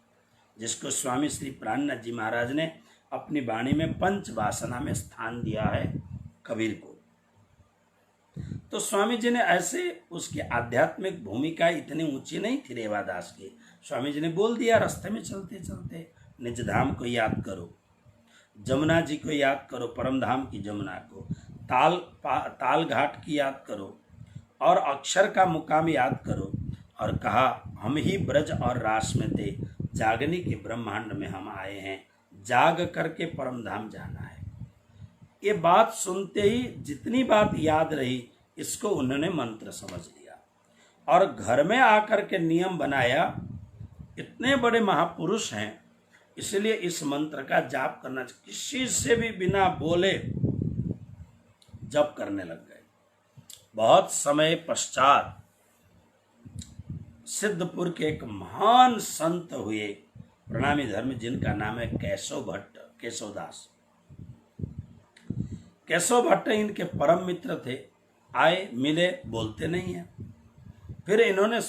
जिसको स्वामी श्री प्राणनाथ जी महाराज ने अपनी वाणी में पंच वासना में स्थान दिया है कबीर को। तो स्वामी जी ने ऐसे, उसकी आध्यात्मिक भूमिका इतनी ऊंची नहीं थी रेवादास की। स्वामी जी ने बोल दिया, रास्ते में चलते चलते निज धाम को याद करो, जमुना जी को याद करो, परम धाम की जमुना को, ताल घाट की याद करो, और अक्षर का मुकाम याद करो। और कहा, हम ही ब्रज और रास में थे, जागने के ब्रह्मांड में हम आए हैं, जाग करके परम धाम जाना है। ये बात सुनते ही जितनी बात याद रही, इसको उन्होंने मंत्र समझ लिया और घर में आकर के नियम बनाया। इतने बड़े महापुरुष हैं, इसलिए इस मंत्र का जाप करना, किसी से भी बिना बोले जप करने लग गए। बहुत समय पश्चात सिद्धपुर के एक महान संत हुए, प्रणामी धर्म, जिनका नाम है केशव भट्ट, केशवदास। केशव भट्ट इनके परम मित्र थे। आए, मिले, बोलते नहीं है। फिर इन्होंने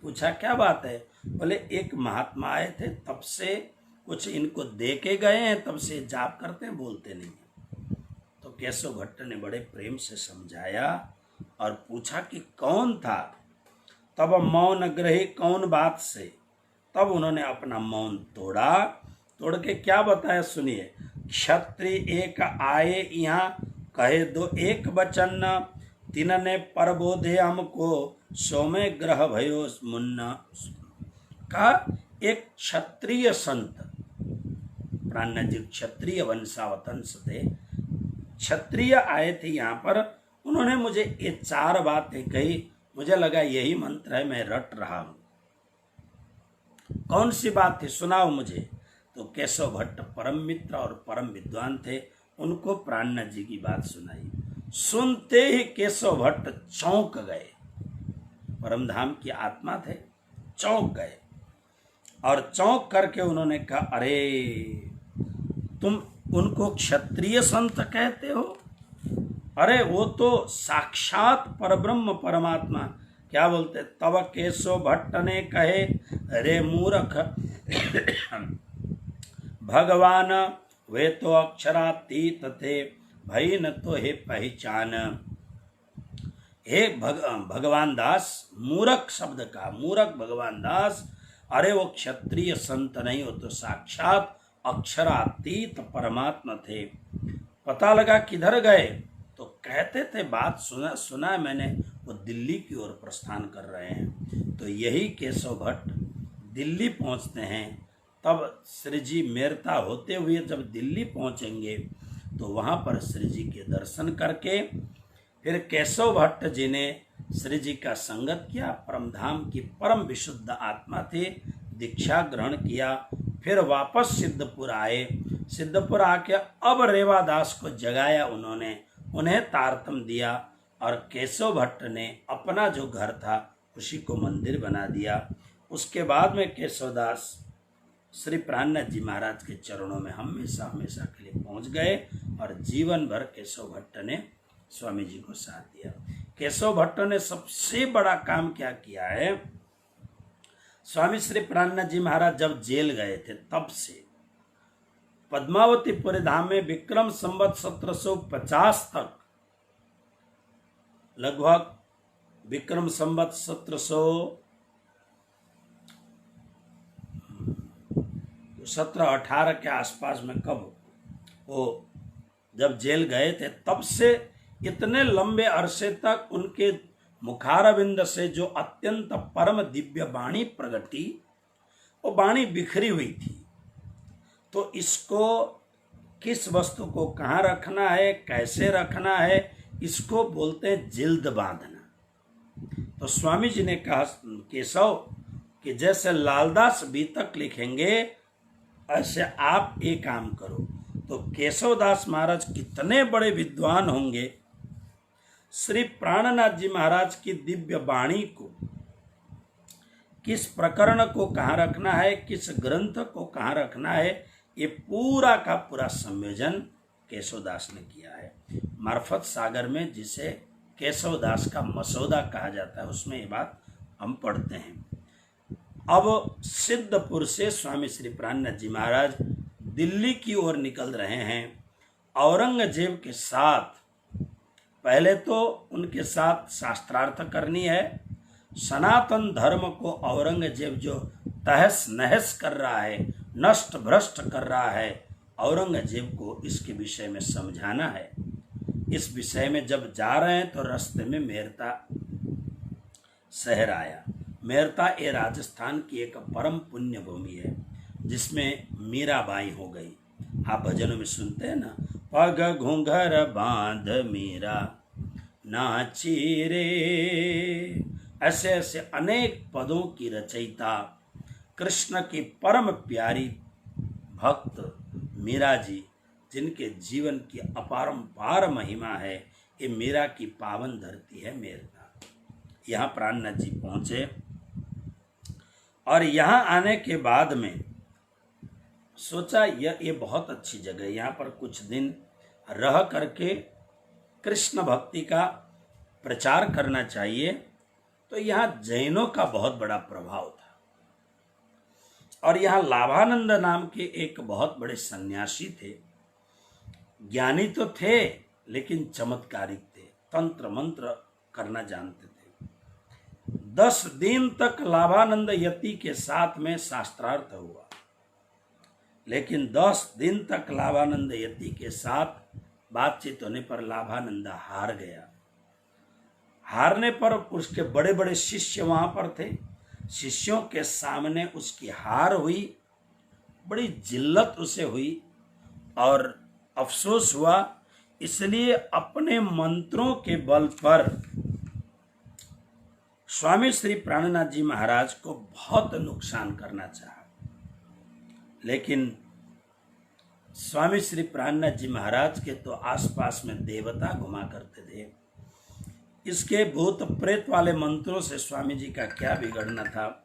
पूछा क्या बात है। बोले एक महात्मा आए थे, तब से कुछ इनको दे के गए हैं, तब से जाप करते हैं, बोलते नहीं है। तो केशव भट्ट ने बड़े प्रेम से समझाया और पूछा कि कौन था। तब मौन ग्रही कौन बात से। तब उन्होंने अपना मौन तोड़ा। तोड़ के क्या बताया सुनिए। क्षत्रिय एक आए यहाँ, कहे दो एक वचन, तिनने परबोधे हमको, सोमे ग्रह भयो मुन्ना। का एक क्षत्रिय संत, प्राणनाथ जी क्षत्रिय वंशावतंस थे, क्षत्रिय आए थे यहाँ पर। उन्होंने मुझे ये 4 बातें कही, मुझे लगा यही मंत्र है, मैं रट रहा हूं। कौन सी बात थी, सुनाओ मुझे। तो केशव भट्ट परम मित्र और परम विद्वान थे, उनको प्राणनाथ जी की बात सुनाई। सुनते ही केशव भट्ट चौंक गए। परमधाम की आत्मा थे, चौंक गए। और चौंक करके उन्होंने कहा, अरे तुम उनको क्षत्रिय संत कहते हो? अरे वो तो साक्षात परब्रह्म परमात्मा। क्या बोलते? तब केशव भट्ट ने कहे, अरे मूर्ख, भगवान वे तो अक्षरातीत थे, भई न तो हे पहचान। हे भगवान दास, मूर्ख शब्द का, मूर्ख भगवान दास, अरे वो क्षत्रिय संत नहीं, हो तो साक्षात अक्षरातीत परमात्मा थे। पता लगा किधर गए, तो कहते थे बात सुना मैंने, वो दिल्ली की ओर प्रस्थान कर रहे हैं। तो यही केशव भट्ट दिल्ली पहुंचते हैं। तब श्री जी मेरता होते हुए जब दिल्ली पहुंचेंगे, तो वहां पर श्री जी के दर्शन करके फिर केशव भट्ट जी ने श्री जी का संगत किया। परमधाम की परम विशुद्ध आत्मा थे, दीक्षा ग्रहण किया। फिर वापस सिद्धपुर आए। सिद्धपुर आके अब रेवादास को जगाया उन्होंने, उन्हें तारतम दिया, और केशव भट्ट ने अपना जो घर था उसी को मंदिर बना दिया। उसके बाद में केशवदास श्री प्राणनाथ जी महाराज के चरणों में हमेशा हमेशा के लिए पहुंच गए, और जीवन भर केशव भट्ट ने स्वामी जी को साथ दिया। केशव भट्ट ने सबसे बड़ा काम क्या किया है, स्वामी श्री प्राणनाथ जी महाराज जब जेल गए थे, तब से पद्मावतीपुर धाम में विक्रम संवत 1750 तक, लगभग विक्रम संवत 1718 के आसपास में, कब वो जब जेल गए थे, तब से इतने लंबे अरसे तक उनके मुखारविंद से जो अत्यंत परम दिव्य वाणी प्रगटी, वो वाणी बिखरी हुई थी। तो इसको किस वस्तु को कहाँ रखना है, कैसे रखना है, इसको बोलते हैं जिल्द बांधना। तो स्वामी जी ने कहा केशव कि जैसे लालदास बीतक लिखेंगे ऐसे आप एक काम करो। तो केशवदास महाराज कितने बड़े विद्वान होंगे, श्री प्राणनाथ जी महाराज की दिव्य वाणी को, किस प्रकरण को कहाँ रखना है, किस ग्रंथ को कहाँ रखना है, ये पूरा का पूरा संयोजन केशवदास ने किया है। मार्फत सागर में जिसे केशवदास का मसौदा कहा जाता है उसमें ये बात हम पढ़ते हैं। अब सिद्धपुर से स्वामी श्री प्राणनाथ जी महाराज दिल्ली की ओर निकल रहे हैं। औरंगजेब के साथ पहले तो उनके साथ शास्त्रार्थ करनी है। सनातन धर्म को औरंगजेब जो तहस नहस कर रहा है, नष्ट भ्रष्ट कर रहा है, औरंगजेब को इसके विषय में समझाना है। इस विषय में जब जा रहे हैं तो रास्ते में मेरता शहर आया। मेरता ये राजस्थान की एक परम पुण्य भूमि है जिसमें मीराबाई हो गई। आप भजनों में सुनते हैं ना, पग घूंघर बांध मीरा नाची रे। ऐसे ऐसे अनेक पदों की रचयिता, कृष्ण की परम प्यारी भक्त मीरा जी, जिनके जीवन की अपरंपार महिमा है। ये मीरा की पावन धरती है मेरता। यहाँ प्राणनाथ जी पहुँचे और यहाँ आने के बाद में सोचा ये बहुत अच्छी जगह है, यहाँ पर कुछ दिन रह करके कृष्ण भक्ति का प्रचार करना चाहिए। तो यहाँ जैनों का बहुत बड़ा प्रभाव था और यहाँ लाभानंद नाम के एक बहुत बड़े सन्यासी थे। ज्ञानी तो थे लेकिन चमत्कारिक थे, तंत्र मंत्र करना जानते थे। 10 दिन तक लाभानंद यति के साथ में शास्त्रार्थ हुआ, लेकिन 10 दिन तक लाभानंद यति के साथ बातचीत होने पर लाभानंद हार गया। हारने पर उसके बड़े बड़े शिष्य वहां पर थे। शिष्यों के सामने उसकी हार हुई, बड़ी जिल्लत उसे हुई और अफसोस हुआ। इसलिए अपने मंत्रों के बल पर स्वामी श्री प्राणनाथ जी महाराज को बहुत नुकसान करना चाहा, लेकिन स्वामी श्री प्राणनाथ जी महाराज के तो आसपास में देवता घुमा करते थे। इसके भूत प्रेत वाले मंत्रों से स्वामी जी का क्या बिगड़ना था।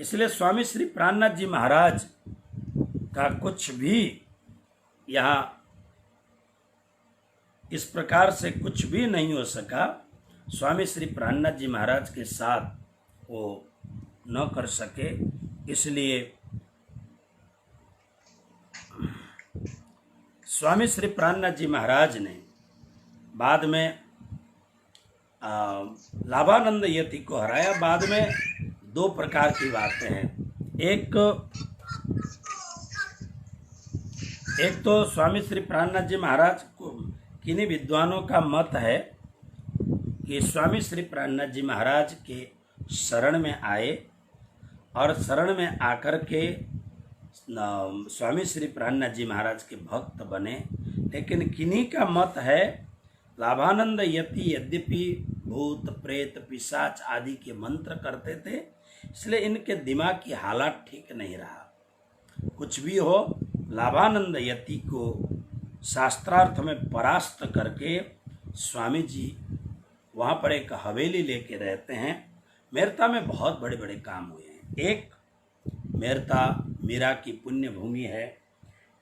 इसलिए स्वामी श्री प्राणनाथ जी महाराज का कुछ भी यहाँ इस प्रकार से कुछ भी नहीं हो सका। स्वामी श्री प्राणनाथ जी महाराज के साथ वो न कर सके, इसलिए स्वामी श्री प्राणनाथ जी महाराज ने बाद में लाभानंद यति को हराया। बाद में 2 प्रकार की बातें हैं। एक तो स्वामी श्री प्राणनाथ जी महाराज को किन्हीं विद्वानों का मत है कि स्वामी श्री प्राणनाथ जी महाराज के शरण में आए और शरण में आकर के स्वामी श्री प्राणनाथ जी महाराज के भक्त बने। लेकिन किन्हीं का मत है लाभानंद यति यद्यपि भूत प्रेत पिशाच आदि के मंत्र करते थे, इसलिए इनके दिमाग की हालत ठीक नहीं रहा। कुछ भी हो, लाभानंद यति को शास्त्रार्थ में परास्त करके स्वामी जी वहाँ पर एक हवेली लेके रहते हैं। मेरता में बहुत बड़े बड़े काम हुए हैं। एक, मेरता मीरा की पुण्य भूमि है।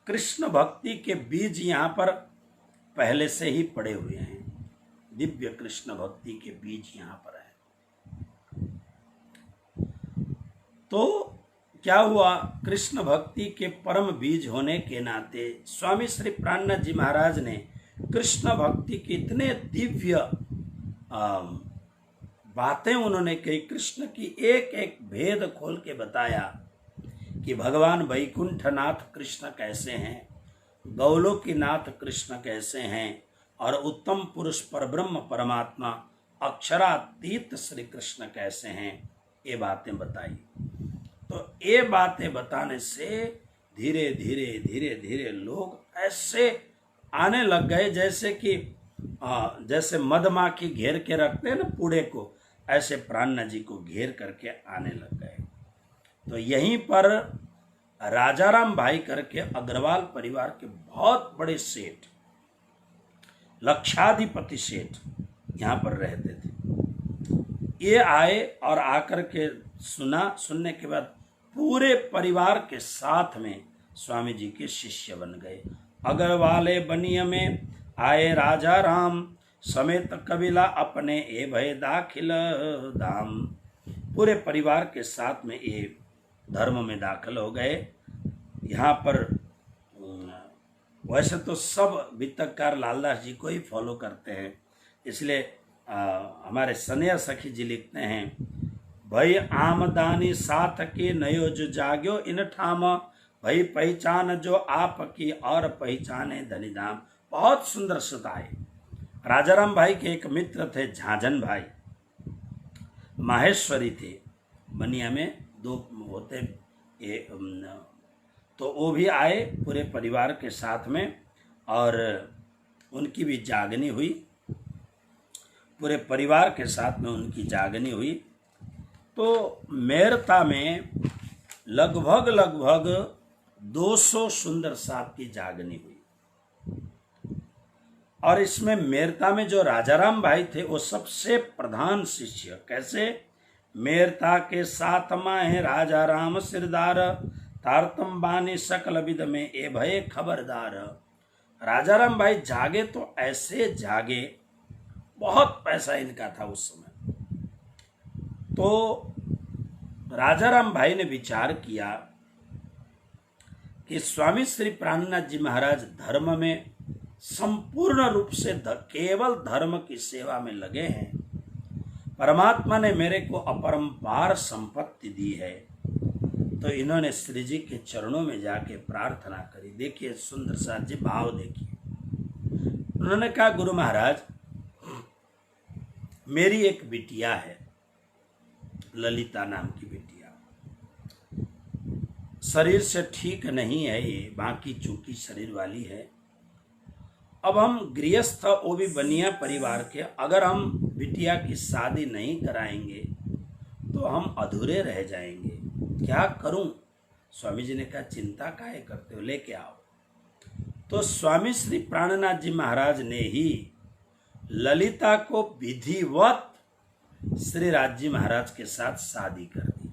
कृष्ण भक्ति के बीज यहाँ पर पहले से ही पड़े हुए हैं। दिव्य कृष्ण भक्ति के बीज यहाँ पर है। तो क्या हुआ, कृष्ण भक्ति के परम बीज होने के नाते स्वामी श्री प्राणनाथ जी महाराज ने कृष्ण भक्ति के इतने दिव्य बातें उन्होंने कही, कृष्ण की एक एक भेद खोल के बताया कि भगवान वैकुंठनाथ कृष्ण कैसे हैं, गौलोकीनाथ कृष्ण कैसे हैं और उत्तम पुरुष परब्रह्म परमात्मा अक्षरातीत श्री कृष्ण कैसे हैं। ये बातें बताई। तो ये बातें बताने से धीरे धीरे धीरे धीरे लोग ऐसे आने लग गए जैसे कि जैसे मधमाखी घेर के रखते हैं ना पूड़े को, ऐसे प्राणनाथ जी को घेर करके आने लग गए। तो यहीं पर राजाराम भाई करके अग्रवाल परिवार के बहुत बड़े सेठ, लक्षाधिपति सेठ यहाँ पर रहते थे। ये आए और आकर के सुनने के बाद पूरे परिवार के साथ में स्वामी जी के शिष्य बन गए। अग्रवाले बनिया में आए राजा राम, समेत कबीला अपने ए भय दाखिल धाम। पूरे परिवार के साथ में ये धर्म में दाखिल हो गए। यहाँ पर वैसे तो सब वित्तकार लालदास जी को ही फॉलो करते हैं, इसलिए हमारे सनिया सखी जी लिखते हैं, भई आमदानी साथ के नयो जो जाग्यो इन ठाम, भई पहचान जो आप की और पहचाने धनीधाम। बहुत सुंदर सुधा है। राजाराम भाई के एक मित्र थे झांझन भाई, माहेश्वरी थे, बनिया में दो होते ये, तो वो भी आए पूरे परिवार के साथ में और उनकी भी जागनी हुई। पूरे परिवार के साथ में उनकी जागनी हुई। तो मेरता में लगभग 200 सुंदर साहब की जागनी हुई। और इसमें मेरता में जो राजाराम भाई थे वो सबसे प्रधान शिष्य। कैसे? मेरता के साथ माहे राजा राम सिरदार, तारतम बानी सकल विद में ए भय खबरदार। राजाराम भाई जागे तो ऐसे जागे, बहुत पैसा इनका था उस समय। तो राजाराम भाई ने विचार किया कि स्वामी श्री प्राणनाथ जी महाराज धर्म में संपूर्ण रूप से केवल धर्म की सेवा में लगे हैं। परमात्मा ने मेरे को अपरंपार संपत्ति दी है। तो इन्होंने श्री जी के चरणों में जाके प्रार्थना करी। देखिए सुंदर साथ जी भाव देखिए। उन्होंने कहा, गुरु महाराज मेरी एक बिटिया है, ललिता नाम की बिटिया, शरीर से ठीक नहीं है ये, बाकी चूंकि शरीर वाली है। अब हम गृहस्थ, वो भी बनिया परिवार के, अगर हम बिटिया की शादी नहीं कराएंगे तो हम अधूरे रह जाएंगे, क्या करूं? स्वामी जी ने कहा, चिंता काहे करते हो, लेके आओ। तो स्वामी श्री प्राणनाथ जी महाराज ने ही ललिता को विधिवत श्री राज जी महाराज के साथ शादी कर दी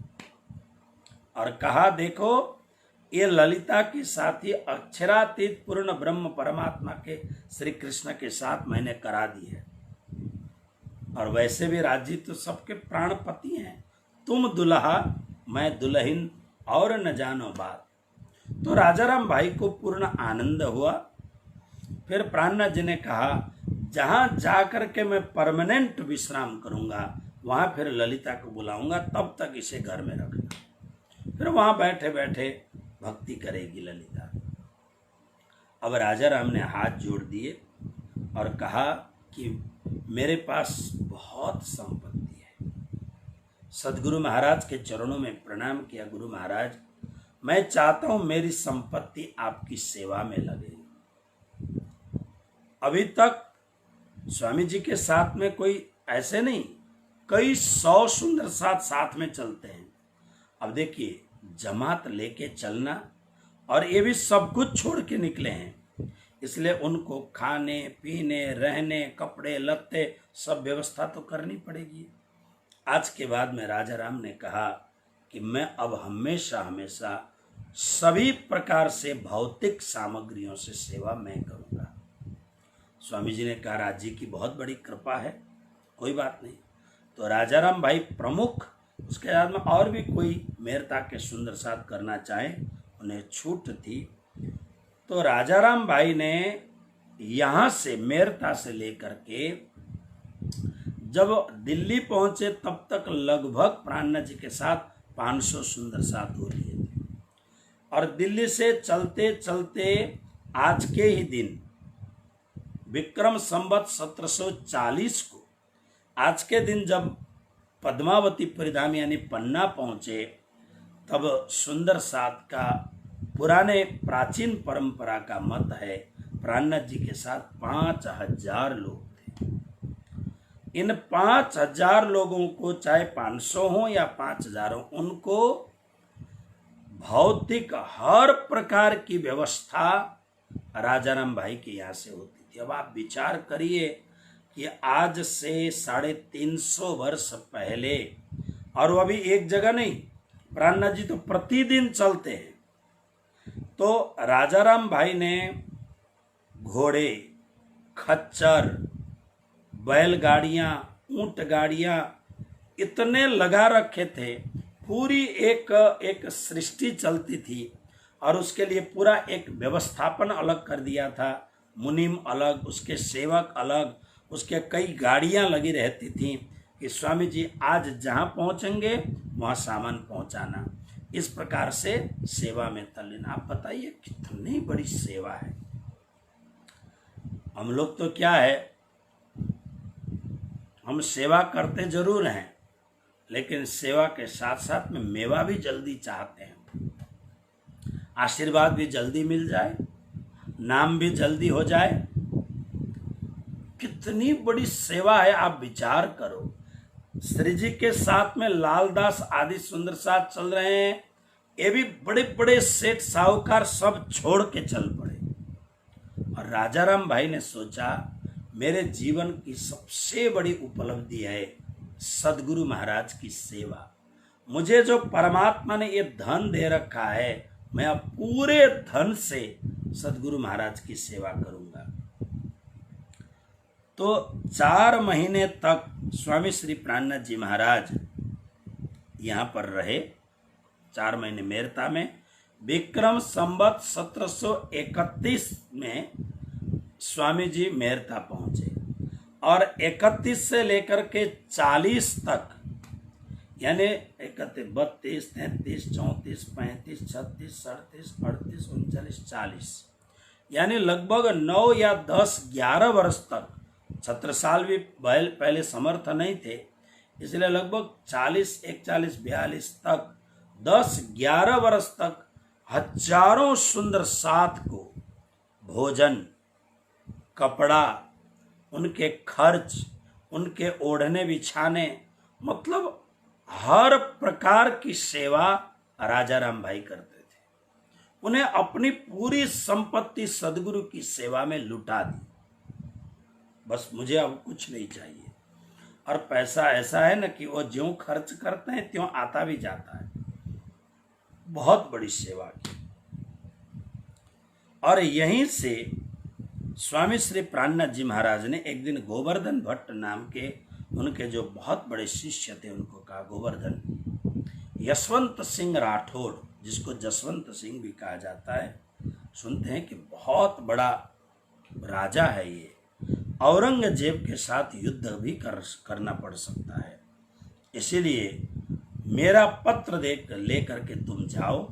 और कहा, देखो ये ललिता के साथ ही अक्षरातीत पूर्ण ब्रह्म परमात्मा के श्री कृष्ण के साथ मैंने करा दी है। और वैसे भी राज जी तो सबके प्राणपति हैं, तुम दुल्हा मैं दुल्हन और न जानो बात। तो राजाराम भाई को पूर्ण आनंद हुआ। फिर प्राणनाथ जी ने कहा, जहां जाकर के मैं परमानेंट विश्राम करूंगा वहां फिर ललिता को बुलाऊंगा, तब तक इसे घर में रखना। फिर वहां बैठे बैठे भक्ति करेगी ललिता। अब राजाराम ने हाथ जोड़ दिए और कहा कि मेरे पास बहुत संपत्ति है। सदगुरु महाराज के चरणों में प्रणाम किया, गुरु महाराज मैं चाहता हूं मेरी संपत्ति आपकी सेवा में लगे। अभी तक स्वामी जी के साथ में कोई ऐसे नहीं, कई 100 सुंदर साथ में चलते हैं। अब देखिए जमात लेके चलना, और ये भी सब कुछ छोड़ के निकले हैं, इसलिए उनको खाने पीने रहने कपड़े लत्ते सब व्यवस्था तो करनी पड़ेगी। आज के बाद में राजाराम ने कहा कि मैं अब हमेशा सभी प्रकार से भौतिक सामग्रियों से सेवा मैं करूंगा। स्वामी जी ने कहा, राज जी की बहुत बड़ी कृपा है, कोई बात नहीं। तो राजाराम भाई प्रमुख, उसके बाद में और भी कोई मेरता के सुंदर साथ करना चाहे उन्हें छूट थी। तो राजाराम भाई ने यहाँ से मेरता से लेकर के जब दिल्ली पहुंचे तब तक लगभग प्राणनाथ जी के साथ 500 सुंदर साथ हो लिए थे। और दिल्ली से चलते चलते आज के ही दिन विक्रम संवत 1740 को, आज के दिन जब पद्मावती परिधाम यानी पन्ना पहुंचे, तब सुंदर साथ का पुराने प्राचीन परंपरा का मत है प्राणनाथ जी के साथ 5000 लोग थे। इन 5000 लोगों को चाहे 500 हो या 5000 हो, उनको भौतिक हर प्रकार की व्यवस्था राजाराम भाई के यहाँ से होती थी। अब आप विचार करिए कि आज से 350 वर्ष पहले, और वो अभी एक जगह नहीं, प्राणनाथ जी तो प्रतिदिन चलते हैं। तो राजाराम भाई ने घोड़े, खच्चर, बैलगाड़ियाँ, ऊंट गाड़ियाँ इतने लगा रखे थे, पूरी एक सृष्टि चलती थी और उसके लिए पूरा एक व्यवस्थापन अलग कर दिया था। मुनीम अलग, उसके सेवक अलग, उसके कई गाड़ियां लगी रहती थीं कि स्वामी जी आज जहां पहुंचेंगे वहां सामान पहुंचाना। इस प्रकार से सेवा में तल्लीन। आप बताइए कितनी बड़ी सेवा है। हम लोग तो क्या है, हम सेवा करते जरूर हैं, लेकिन सेवा के साथ साथ में मेवा भी जल्दी चाहते हैं, आशीर्वाद भी जल्दी मिल जाए, नाम भी जल्दी हो जाए। कितनी बड़ी सेवा है, आप विचार करो। श्री जी के साथ में लालदास आदि सुंदर साथ चल रहे हैं, ये भी बड़े बड़े सेठ साहूकार सब छोड़ के चल पड़े। और राजाराम भाई ने सोचा मेरे जीवन की सबसे बड़ी उपलब्धि है सदगुरु महाराज की सेवा। मुझे जो परमात्मा ने ये धन दे रखा है, मैं अब पूरे धन से सदगुरु महाराज की सेवा करूंगा। तो 4 महीने तक स्वामी श्री प्राणनाथ जी महाराज यहाँ पर रहे। 4 महीने मेरता में। विक्रम संवत 1731 में स्वामी जी मेरता पहुंचे और 31 से लेकर के 40 तक, यानी 31, 32, 33, 34, 35, 36, 37, 38, 39, 40, यानी लगभग 9 या 10, 11 वर्ष तक। छत्रसाल भी पहले समर्थ नहीं थे, इसलिए लगभग 40, 41, 42 तक 10, 11 वर्ष तक हजारों सुंदर साथ को भोजन, कपड़ा, उनके खर्च, उनके ओढ़ने बिछाने, मतलब हर प्रकार की सेवा राजाराम भाई करते थे। उन्हें अपनी पूरी संपत्ति सदगुरु की सेवा में लुटा दी। बस मुझे अब कुछ नहीं चाहिए। और पैसा ऐसा है ना कि वो ज्यों खर्च करते हैं त्यों आता भी जाता है। बहुत बड़ी सेवा की। और यहीं से स्वामी श्री प्राणनाथ जी महाराज ने एक दिन गोवर्धन भट्ट नाम के उनके जो बहुत बड़े शिष्य थे, उनको कहा, गोवर्धन, यशवंत सिंह राठौड़, जिसको जसवंत सिंह भी कहा जाता है, सुनते हैं कि बहुत बड़ा राजा है ये, औरंगजेब के साथ युद्ध भी करना पड़ सकता है, इसीलिए मेरा पत्र लेकर के तुम जाओ।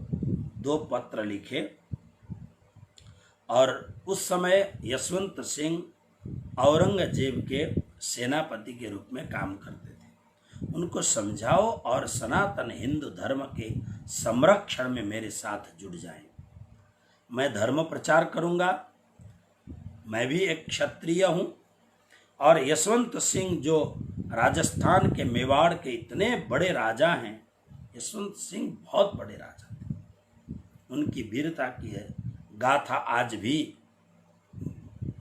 2 पत्र लिखे। और उस समय यशवंत सिंह औरंगजेब के सेनापति के रूप में काम करते थे। उनको समझाओ और सनातन हिंदू धर्म के संरक्षण में मेरे साथ जुड़ जाएं। मैं धर्म प्रचार करूंगा, मैं भी एक क्षत्रिय हूं। और यशवंत सिंह जो राजस्थान के मेवाड़ के इतने बड़े राजा हैं, यशवंत सिंह बहुत बड़े राजा थे, उनकी वीरता की है गाथा आज भी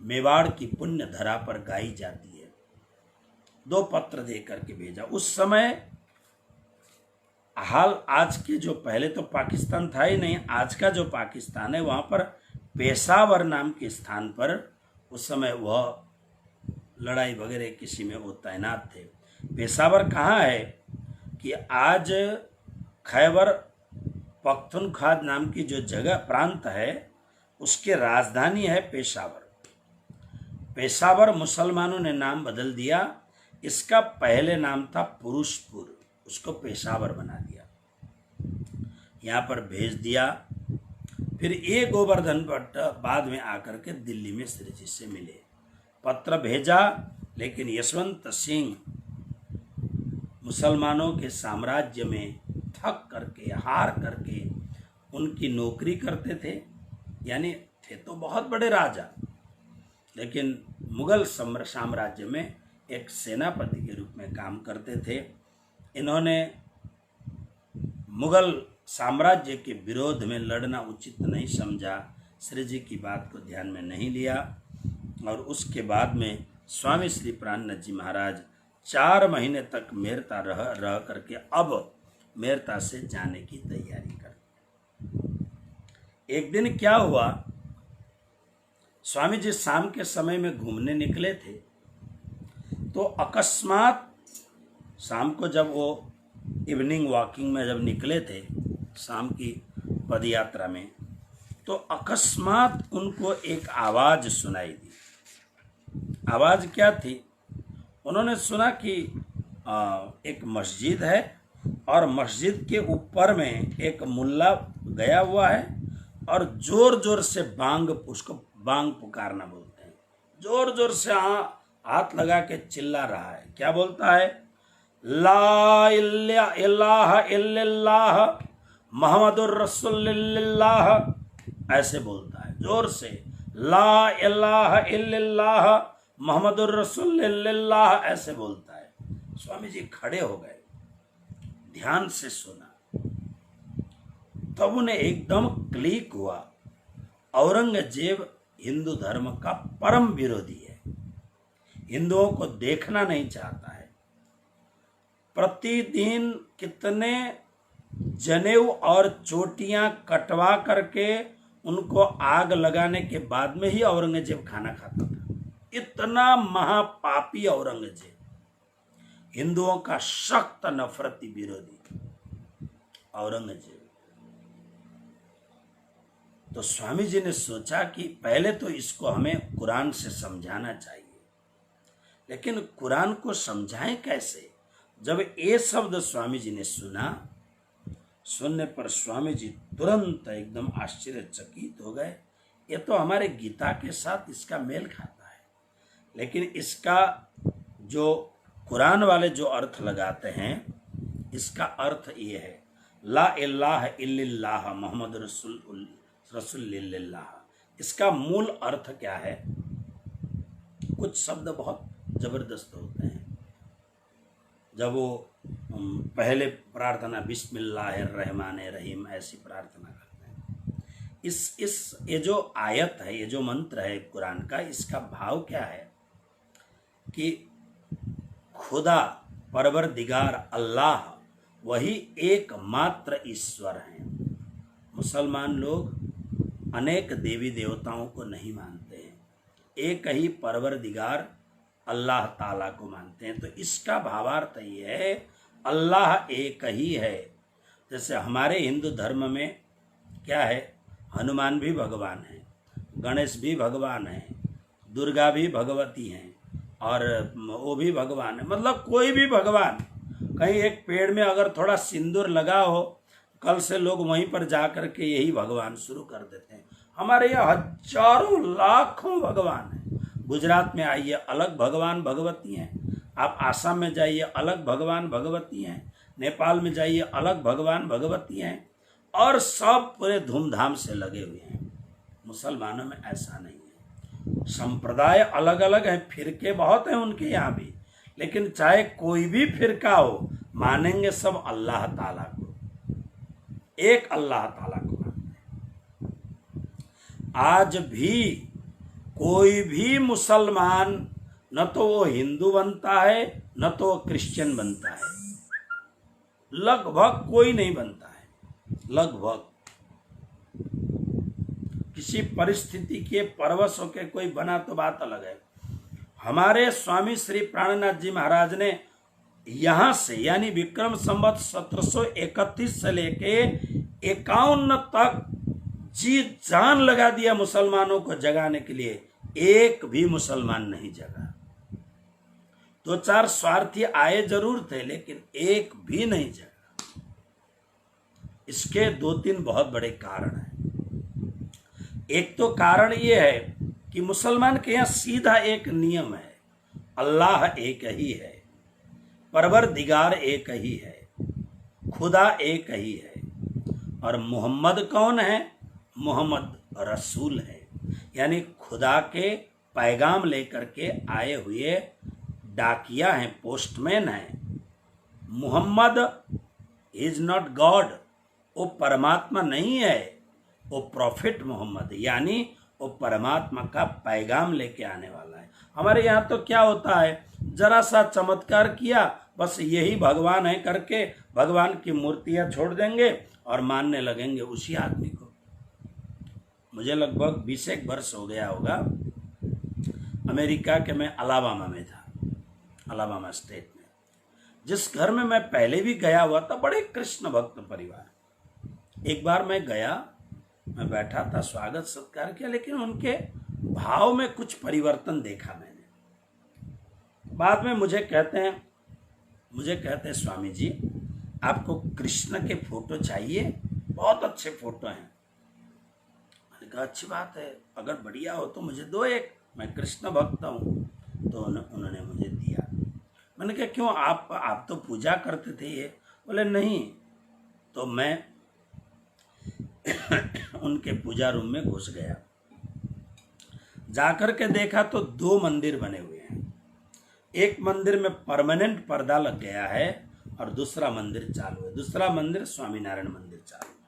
मेवाड़ की पुण्य धरा पर गाई जाती है। 2 पत्र दे करके भेजा। उस समय हाल आज के जो, पहले तो पाकिस्तान था ही नहीं, आज का जो पाकिस्तान है, वहाँ पर पेशावर नाम के स्थान पर उस समय वह लड़ाई वगैरह किसी में वो तैनात थे। पेशावर कहाँ है कि आज खैबर पख्तूनख्वा नाम की जो जगह प्रांत है, उसकी राजधानी है पेशावर। पेशावर मुसलमानों ने नाम बदल दिया। इसका पहले नाम था पुरुषपुर, उसको पेशावर बना दिया, यहाँ पर भेज दिया। फिर ये गोवर्धन भट्ट बाद में आकर के दिल्ली में श्री जी से मिले। पत्र भेजा, लेकिन यशवंत सिंह मुसलमानों के साम्राज्य में थक करके, हार करके उनकी नौकरी करते थे, यानी थे तो बहुत बड़े राजा, लेकिन मुगल साम्राज्य में एक सेनापति के रूप में काम करते थे। इन्होंने मुगल साम्राज्य के विरोध में लड़ना उचित नहीं समझा, श्री जी की बात को ध्यान में नहीं लिया, और उसके बाद में स्वामी श्री प्राणनाथ जी महाराज 4 महीने तक मेरता रह करके अब मेरता से जाने की तैयारी कर। एक दिन क्या हुआ, स्वामी जी शाम के समय में घूमने निकले थे, तो अकस्मात शाम को जब वो इवनिंग वॉकिंग में जब निकले थे शाम की पदयात्रा में, तो अकस्मात उनको एक आवाज़ सुनाई दी। आवाज़ क्या थी? उन्होंने सुना कि एक मस्जिद है और मस्जिद के ऊपर में एक मुल्ला गया हुआ है और ज़ोर ज़ोर से उसको बांग पुकारना बोलते हैं, ज़ोर ज़ोर से हाथ लगा के चिल्ला रहा है। क्या बोलता है? ला इलाहा इल्लल्लाह मुहम्मदुर रसूलुल्लाह, ऐसे बोलता है जोर से, ला इलाहा इल्लल्लाह मुहम्मदुर रसूलुल्लाह, ऐसे बोलता है। स्वामी जी खड़े हो गए, ध्यान से सुना, तब उन्हें एकदम क्लिक हुआ, औरंगजेब हिंदू धर्म का परम विरोधी है, हिंदुओं को देखना नहीं चाहता है। प्रतिदिन कितने जनेऊ और चोटियां कटवा करके उनको आग लगाने के बाद में ही औरंगजेब खाना खाता था। इतना महापापी औरंगजेब, हिंदुओं का सख्त नफरती विरोधी औरंगजेब। तो स्वामी जी ने सोचा कि पहले तो इसको हमें कुरान से समझाना चाहिए, लेकिन कुरान को समझाएं कैसे? जब ये शब्द स्वामी जी ने सुनने पर स्वामी जी तुरंत एकदम आश्चर्यचकित हो गए। ये तो हमारे गीता के साथ इसका मेल खाता है, लेकिन इसका जो कुरान वाले जो अर्थ लगाते हैं, इसका अर्थ ये है, ला इलाहा इल्लल्लाह मुहम्मद रसूलुल्लाह। इसका मूल अर्थ क्या है? कुछ शब्द बहुत जबरदस्त होते हैं। जब वो पहले प्रार्थना बिस्मिल्लाहिर्रहमानिर्रहीम ऐसी प्रार्थना करते हैं, इस ये जो आयत है, ये जो मंत्र है कुरान का, इसका भाव क्या है कि खुदा परवरदिगार अल्लाह वही एकमात्र ईश्वर हैं। मुसलमान लोग अनेक देवी देवताओं को नहीं मानते हैं, एक ही परवरदिगार अल्लाह ताला को मानते हैं। तो इसका भावार्थ ये है, अल्लाह एक ही है। जैसे हमारे हिंदू धर्म में क्या है, हनुमान भी भगवान है, गणेश भी भगवान है, दुर्गा भी भगवती हैं, और वो भी भगवान है, मतलब कोई भी भगवान। कहीं एक पेड़ में अगर थोड़ा सिंदूर लगा हो, कल से लोग वहीं पर जा कर के यही भगवान शुरू कर देते हैं। हमारे यहाँ हजारों लाखों भगवान हैं। गुजरात में आइए, अलग भगवान भगवती हैं। आप आसाम में जाइए, अलग भगवान भगवती हैं। नेपाल में जाइए, अलग भगवान भगवती हैं, और सब पूरे धूमधाम से लगे हुए हैं। मुसलमानों में ऐसा नहीं है। संप्रदाय अलग अलग हैं, फिरके बहुत हैं उनके यहाँ भी, लेकिन चाहे कोई भी फिरका हो, मानेंगे सब अल्लाह ताला को, एक अल्लाह ताला को मानते हैं। आज भी कोई भी मुसलमान न तो वो हिंदू बनता है, न तो वो क्रिश्चियन बनता है, लगभग कोई नहीं बनता है। लगभग किसी परिस्थिति के परवश होकर कोई बना तो बात अलग है। हमारे स्वामी श्री प्राणनाथ जी महाराज ने यहाँ से, यानी विक्रम संवत 1731 से लेके 51 तक जी जान लगा दिया मुसलमानों को जगाने के लिए, एक भी मुसलमान नहीं जगा। 2-4 स्वार्थी आए जरूर थे, लेकिन एक भी नहीं जगा। इसके 2-3 बहुत बड़े कारण हैं। एक तो कारण ये है कि मुसलमान के यहाँ सीधा एक नियम है, अल्लाह एक ही है, परवरदिगार एक ही है, खुदा एक ही है। और मोहम्मद कौन है? मोहम्मद रसूल है, यानी खुदा के पैगाम लेकर के आए हुए डाकिया हैं, पोस्टमैन हैं। मोहम्मद इज नॉट गॉड, वो परमात्मा नहीं है, वो प्रॉफिट मोहम्मद, यानी वो परमात्मा का पैगाम लेके आने वाला है। हमारे यहाँ तो क्या होता है, जरा सा चमत्कार किया, बस यही भगवान है करके भगवान की मूर्तियां छोड़ देंगे और मानने लगेंगे उसी आदमी को। मुझे लगभग 20 वर्ष हो गया होगा, अमेरिका के मैं अलाबामा में था, अलाबामा स्टेट में। जिस घर में मैं पहले भी गया हुआ था, बड़े कृष्ण भक्त परिवार। एक बार मैं गया, मैं बैठा था, स्वागत सत्कार किया, लेकिन उनके भाव में कुछ परिवर्तन देखा मैंने। बाद में मुझे कहते हैं स्वामी जी आपको कृष्ण के फोटो चाहिए, बहुत अच्छे फोटो हैं। मैंने कहा अच्छी बात है, अगर बढ़िया हो तो मुझे दो एक, मैं कृष्ण भक्त हूँ। तो उन्होंने मुझे दिया। मैंने कहा क्यों, आप तो पूजा करते थे ये? बोले नहीं। तो मैं उनके पूजा रूम में घुस गया, जाकर के देखा तो 2 मंदिर बने हुए हैं। एक मंदिर में परमानेंट पर्दा लग गया है और दूसरा मंदिर चालू है। दूसरा मंदिर स्वामीनारायण मंदिर चालू है।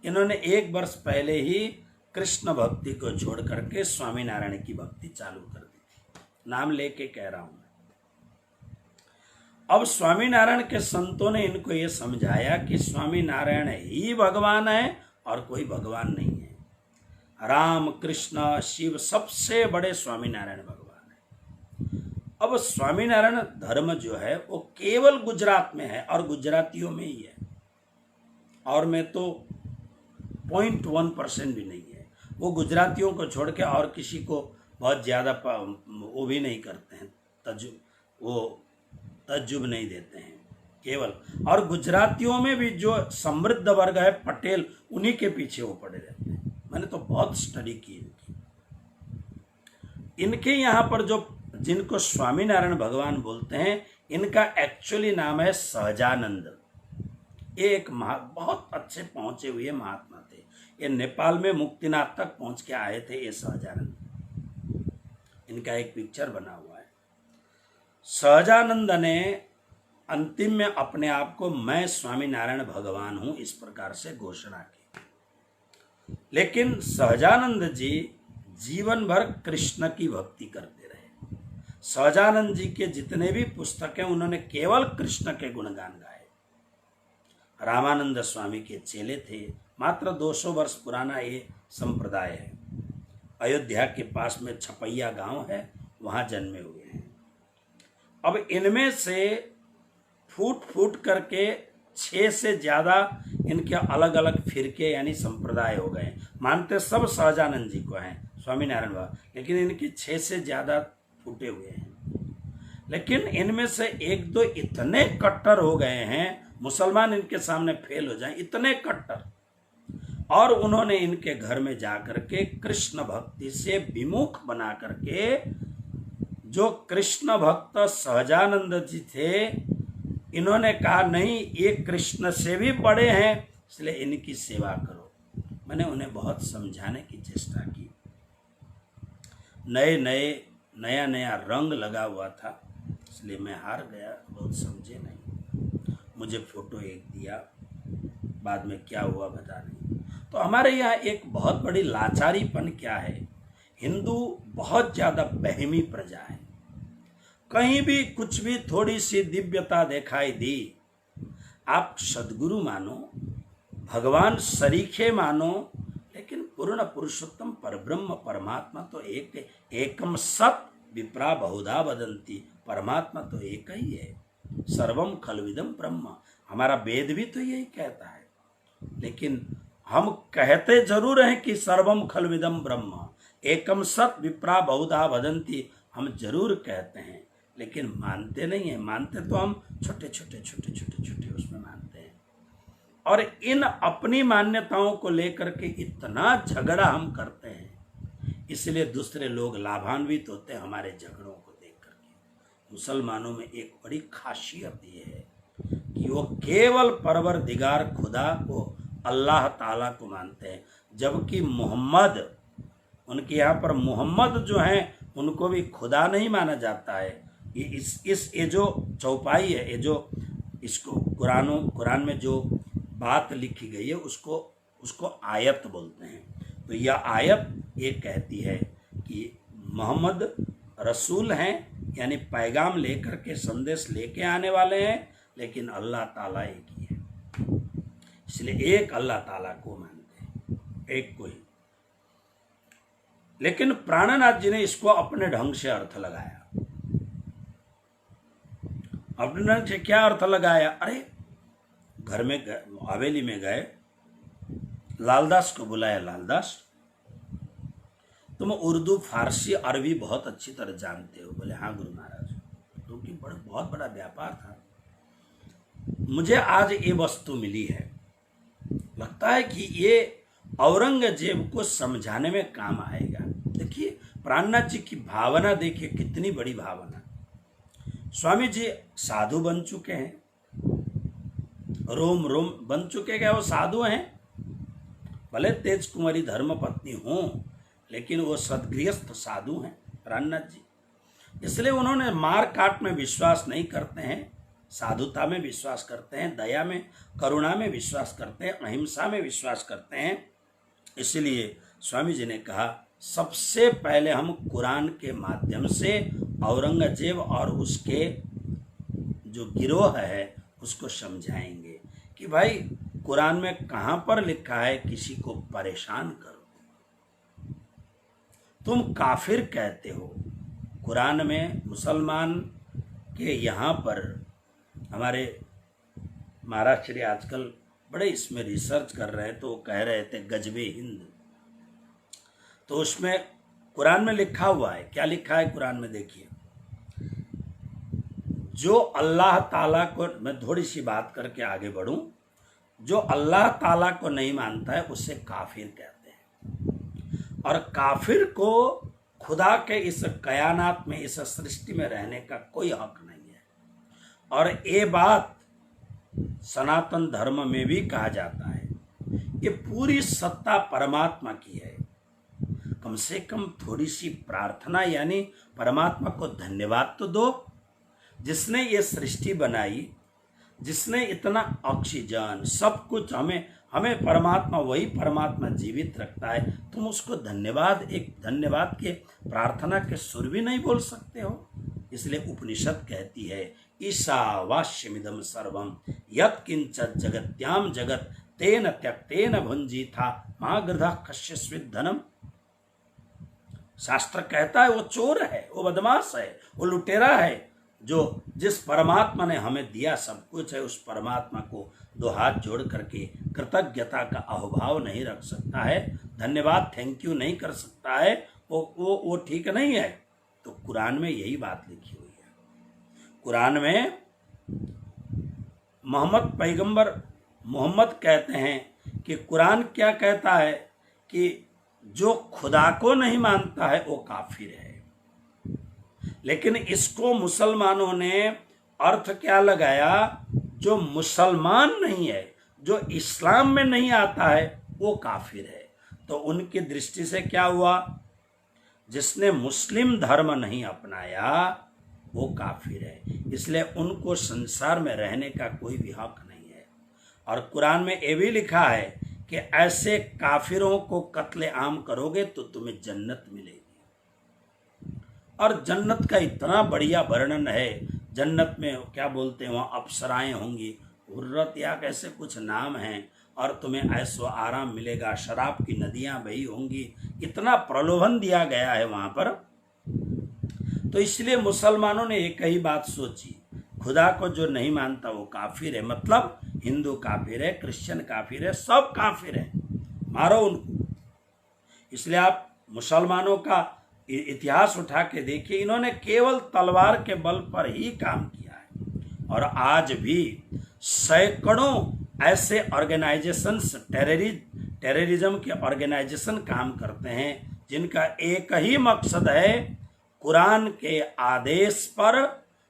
इन्होंने 1 वर्ष पहले ही कृष्ण भक्ति को छोड़ करके स्वामीनारायण की भक्ति चालू कर दी थी। नाम लेके कह रहा हूं। अब स्वामीनारायण के संतों ने इनको ये समझाया कि स्वामीनारायण ही भगवान है और कोई भगवान नहीं है। राम कृष्ण शिव सबसे बड़े स्वामीनारायण भगवान है। अब स्वामीनारायण धर्म जो है वो केवल गुजरात में है और गुजरातियों में ही है, और में तो 0.1% भी नहीं है। वो गुजरातियों को छोड़ के और किसी को बहुत ज़्यादा वो भी नहीं करते हैं, तजुब नहीं देते हैं केवल। और गुजरातियों में भी जो समृद्ध वर्ग है पटेल, उन्हीं के पीछे वो पड़े रहते हैं। मैंने तो बहुत स्टडी की इनके यहाँ पर जो जिनको स्वामीनारायण भगवान बोलते हैं, इनका एक्चुअली नाम है सहजानंद। ये एक बहुत अच्छे पहुंचे हुए महात्मा थे। ये नेपाल में मुक्तिनाथ तक पहुंच के आए थे ये सहजानंद। इनका एक पिक्चर बना हुआ है। सहजानंद ने अंतिम में अपने आप को मैं स्वामीनारायण भगवान हूं इस प्रकार से घोषणा की। लेकिन सहजानंद जी जीवन भर कृष्ण की भक्ति करते रहे। सहजानंद जी के जितने भी पुस्तक हैं उन्होंने केवल कृष्ण के गुणगान गाए। रामानंद स्वामी के चेले थे। मात्र 200 वर्ष पुराना ये संप्रदाय है। अयोध्या के पास में छपैया गांव है, वहां जन्मे हुए हैं। अब इनमें से फूट फूट करके 6 से ज्यादा इनके अलग अलग फिरके यानी संप्रदाय हो गए। मानते सब सहजानंद जी को हैं, स्वामीनारायण बाबा, लेकिन इनके 6 से ज्यादा फूटे हुए हैं। लेकिन इनमें से 1-2 इतने कट्टर हो गए हैं, मुसलमान इनके सामने फेल हो जाए, इतने कट्टर। और उन्होंने इनके घर में जाकर के कृष्ण भक्ति से विमुख बना करके, जो कृष्ण भक्त सहजानंद जी थे, इन्होंने कहा नहीं ये कृष्ण से भी बड़े हैं, इसलिए इनकी सेवा करो। मैंने उन्हें बहुत समझाने की चेष्टा की। नया नया रंग लगा हुआ था, इसलिए मैं हार गया, बहुत समझे नहीं। मुझे फोटो एक दिया, बाद में क्या हुआ पता नहीं। तो हमारे यहाँ एक बहुत बड़ी लाचारीपन क्या है, हिंदू बहुत ज़्यादा बहमी प्रजा है। कहीं भी कुछ भी थोड़ी सी दिव्यता दिखाई दी, आप सद्गुरु मानो, भगवान सरीखे मानो, लेकिन पूर्ण पुरुषोत्तम परब्रह्म परमात्मा तो एक, एकम सत विप्रा बहुधा वदंती। परमात्मा तो एक ही है, सर्वम खलविदम ब्रह्म। हमारा वेद भी तो यही कहता है, लेकिन हम कहते जरूर हैं कि सर्वम खलविदम ब्रह्म, एकम सत विप्रा बहुधा वदंती, हम जरूर कहते हैं, लेकिन मानते नहीं है। मानते तो हम छोटे छोटे उसमें मानते हैं। और इन अपनी मान्यताओं को लेकर के इतना झगड़ा हम करते हैं, इसलिए दूसरे लोग लाभान्वित होते हैं हमारे झगड़ों को देख करके। मुसलमानों में एक बड़ी खासियत ये है कि वो केवल परवरदिगार खुदा को अल्लाह ताला को मानते हैं, जबकि मोहम्मद, उनके यहाँ पर मोहम्मद जो हैं उनको भी खुदा नहीं माना जाता है। ये जो चौपाई है, ये जो इसको कुरान में जो बात लिखी गई है उसको आयत बोलते हैं। तो यह आयत ये कहती है कि मोहम्मद रसूल हैं, यानी पैगाम लेकर के संदेश लेके आने वाले हैं, लेकिन अल्लाह ताला एक ही है, इसलिए एक अल्लाह ताला को मानते हैं, एक को ही। लेकिन प्राणनाथ जी ने इसको अपने ढंग से अर्थ लगाया। अपने ढंग से क्या अर्थ लगाया? अरे घर में हवेली में गए, लालदास को बुलाया, लालदास तुम उर्दू, फारसी, अरबी बहुत अच्छी तरह जानते हो। बोले हाँ गुरु महाराज, क्योंकि बहुत बड़ा व्यापार था। मुझे आज ये वस्तु मिली है, लगता है कि ये औरंगजेब को समझाने में काम आएगा। देखिए प्राणनाथ जी की भावना, देखिए कितनी बड़ी भावना। स्वामी जी साधु बन चुके हैं, रोम बन चुके क्या वो साधु हैं, भले तेज कुमारी धर्म पत्नी हों, लेकिन वो सदगृहस्थ साधु हैं प्राणनाथ जी। इसलिए उन्होंने मार काट में विश्वास नहीं करते हैं, साधुता में विश्वास करते हैं, दया में, करुणा में विश्वास करते हैं, अहिंसा में विश्वास करते हैं। इसलिए स्वामी जी ने कहा सबसे पहले हम कुरान के माध्यम से औरंगजेब और उसके जो गिरोह है उसको समझाएंगे कि भाई कुरान में कहाँ पर लिखा है किसी को परेशान करो, तुम काफिर कहते हो। कुरान में मुसलमान के यहाँ पर हमारे महाराज श्री आजकल बड़े इसमें रिसर्च कर रहे हैं, तो वो कह रहे थे गजबे हिंद, तो उसमें कुरान में लिखा हुआ है, क्या लिखा है कुरान में देखिए, जो अल्लाह ताला को, मैं थोड़ी सी बात करके आगे बढ़ूं, जो अल्लाह ताला को नहीं मानता है उसे काफिर कहते हैं, और काफिर को खुदा के इस कायनात में, इस सृष्टि में रहने का कोई हक नहीं है। और ये बात सनातन धर्म में भी कहा जाता है, ये पूरी सत्ता परमात्मा की है। कम से कम थोड़ी सी प्रार्थना, यानी परमात्मा को धन्यवाद तो दो, जिसने ये सृष्टि बनाई, जिसने इतना ऑक्सीजन सब कुछ हमें परमात्मा, वही परमात्मा जीवित रखता है, तुम उसको धन्यवाद, एक धन्यवाद के प्रार्थना के सुर भी नहीं बोल सकते हो। इसलिए उपनिषद कहती है ईशावास्यमिदं सर्वं यत्किंचित् जगत्याम जगत तेन त्यक्तेन भुंजीथा मा गृधः कश्चित् धनम। शास्त्र कहता है वो चोर है, वो बदमाश है, वो लुटेरा है, जो जिस परमात्मा ने हमें दिया सब कुछ है, उस परमात्मा को दो हाथ जोड़ करके कृतज्ञता का अहोभाव नहीं रख सकता है, धन्यवाद थैंक यू नहीं कर सकता है, वो ठीक नहीं है। तो कुरान में यही बात लिखी हुई है। कुरान में पैगंबर मोहम्मद कहते हैं कि कुरान क्या कहता है कि जो खुदा को नहीं मानता है वो काफिर है। लेकिन इसको मुसलमानों ने अर्थ क्या लगाया, जो मुसलमान नहीं है, जो इस्लाम में नहीं आता है वो काफिर है। तो उनकी दृष्टि से क्या हुआ, जिसने मुस्लिम धर्म नहीं अपनाया वो काफिर है, इसलिए उनको संसार में रहने का कोई भी हक नहीं है। और कुरान में ये भी लिखा है कि ऐसे काफिरों को कत्ले आम करोगे तो तुम्हें जन्नत मिलेगी। और जन्नत का इतना बढ़िया वर्णन है, जन्नत में क्या बोलते हैं, वहाँ अप्सराएं होंगी, हुर्रत या कैसे कुछ नाम हैं, और तुम्हें ऐसो आराम मिलेगा, शराब की नदियाँ बही होंगी, इतना प्रलोभन दिया गया है वहाँ पर। तो इसलिए मुसलमानों ने एक ही बात सोची, खुदा को जो नहीं मानता वो काफिर है, मतलब हिंदू काफिर है, क्रिश्चियन काफिर है, सब काफिर है, मारो उनको। इसलिए आप मुसलमानों का इतिहास उठा के देखिए, इन्होंने केवल तलवार के बल पर ही काम किया है। और आज भी सैकड़ों ऐसे ऑर्गेनाइजेशंस, टेररिज्म के ऑर्गेनाइजेशन काम करते हैं, जिनका एक ही मकसद है कुरान के आदेश पर